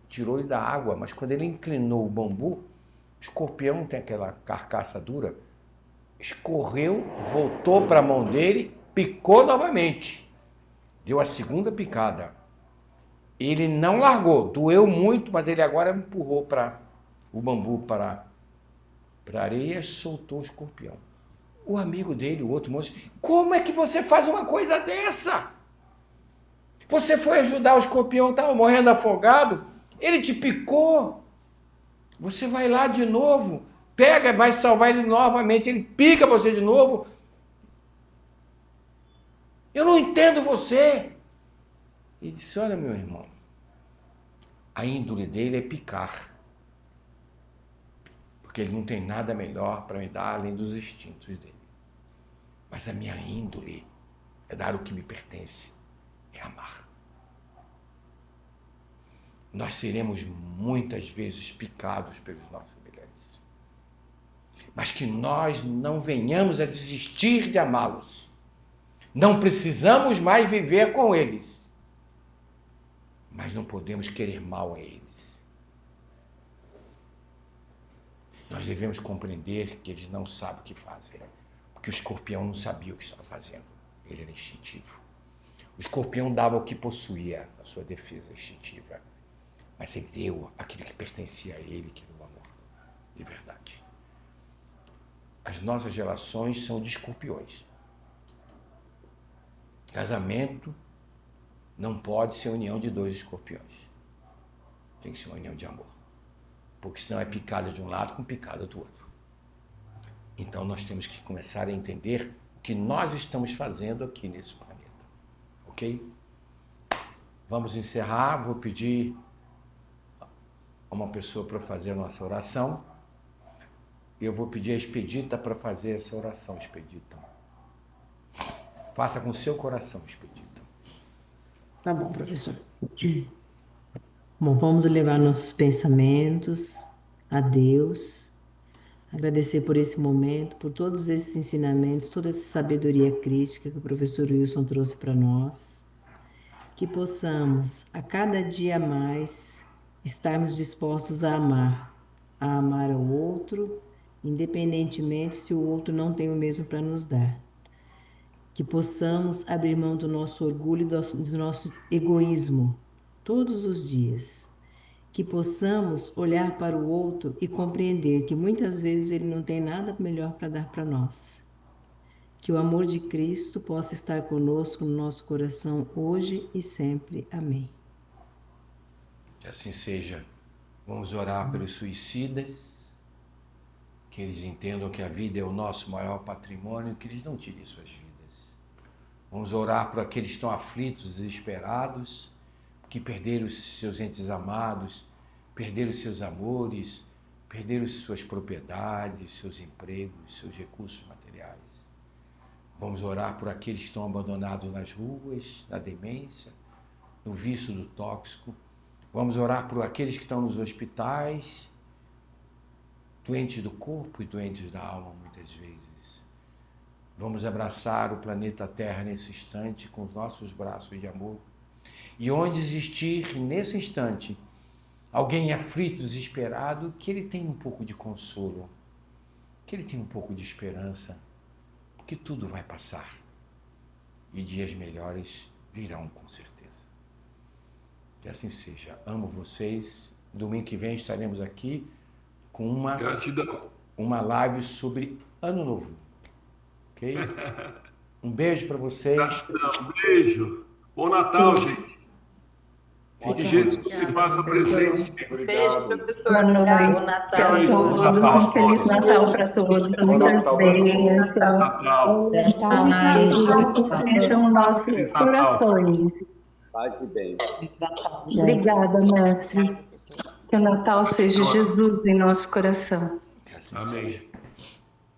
S1: tirou ele da água, mas quando ele inclinou o bambu, o escorpião tem aquela carcaça dura, escorreu, voltou para a mão dele, picou novamente. Deu a segunda picada. Ele não largou, doeu muito, mas ele agora empurrou o bambu para a areia e soltou o escorpião. O amigo dele, o outro moço, como é que você faz uma coisa dessa? Você foi ajudar o escorpião, estava morrendo afogado, ele te picou. Você vai lá de novo, pega, vai salvar ele novamente, ele pica você de novo. Eu não entendo você. Ele disse, olha, meu irmão, a índole dele é picar. Porque ele não tem nada melhor para me dar além dos instintos dele. Mas a minha índole é dar o que me pertence, é amar. Nós seremos muitas vezes picados pelos nossos semelhantes. Mas que nós não venhamos a desistir de amá-los. Não precisamos mais viver com eles. Mas não podemos querer mal a eles. Nós devemos compreender que eles não sabem o que fazem. Porque o escorpião não sabia o que estava fazendo. Ele era instintivo. O escorpião dava o que possuía, a sua defesa instintiva. Mas ele deu aquilo que pertencia a ele, que era o amor de verdade. As nossas relações são de escorpiões. Casamento não pode ser a união de 2 escorpiões. Tem que ser uma união de amor. Porque senão é picada de um lado com picada do outro. Então nós temos que começar a entender o que nós estamos fazendo aqui nesse planeta. Ok? Vamos encerrar. Vou pedir a uma pessoa para fazer a nossa oração. Eu vou pedir a Expedita para fazer essa oração, Expedita. Faça com o seu coração, Expedita.
S2: Tá bom, professor. Bom, vamos elevar nossos pensamentos a Deus, agradecer por esse momento, por todos esses ensinamentos, toda essa sabedoria crítica que o professor Wilson trouxe para nós, que possamos, a cada dia mais, estarmos dispostos a amar ao outro, independentemente se o outro não tem o mesmo para nos dar. Que possamos abrir mão do nosso orgulho e do nosso egoísmo todos os dias. que possamos olhar para o outro e compreender que muitas vezes ele não tem nada melhor para dar para nós. Que o amor de Cristo possa estar conosco no nosso coração hoje e sempre. Amém.
S1: Que assim seja. Vamos orar pelos suicidas, que eles entendam que a vida é o nosso maior patrimônio, que eles não tirem suas vidas. Vamos orar por aqueles que estão aflitos, desesperados, que perderam os seus entes amados, perderam os seus amores, perderam suas propriedades, seus empregos, seus recursos materiais. Vamos orar por aqueles que estão abandonados nas ruas, na demência, no vício do tóxico. Vamos orar por aqueles que estão nos hospitais, doentes do corpo e doentes da alma, muitas vezes. Vamos abraçar o planeta Terra nesse instante com os nossos braços de amor. E onde existir, nesse instante, alguém aflito, desesperado, que ele tenha um pouco de consolo, que ele tenha um pouco de esperança, porque tudo vai passar. E dias melhores virão, com certeza. Que assim seja. Amo vocês. Domingo que vem estaremos aqui com uma live sobre Ano Novo. Ok? Um beijo para vocês.
S3: Um beijo. Bom Natal, gente. Que Jesus se faça presente.
S4: Beijo, professor.
S5: Boa noite. Bom Natal a todos. Um Feliz Natal para todos. Muitas bênçãos.
S3: Natal.
S5: Encham nossos corações.
S6: Paz e bem.
S5: Obrigada, mestre. Que o Natal seja Jesus em nosso coração.
S1: Que assim
S3: Amém.
S1: seja.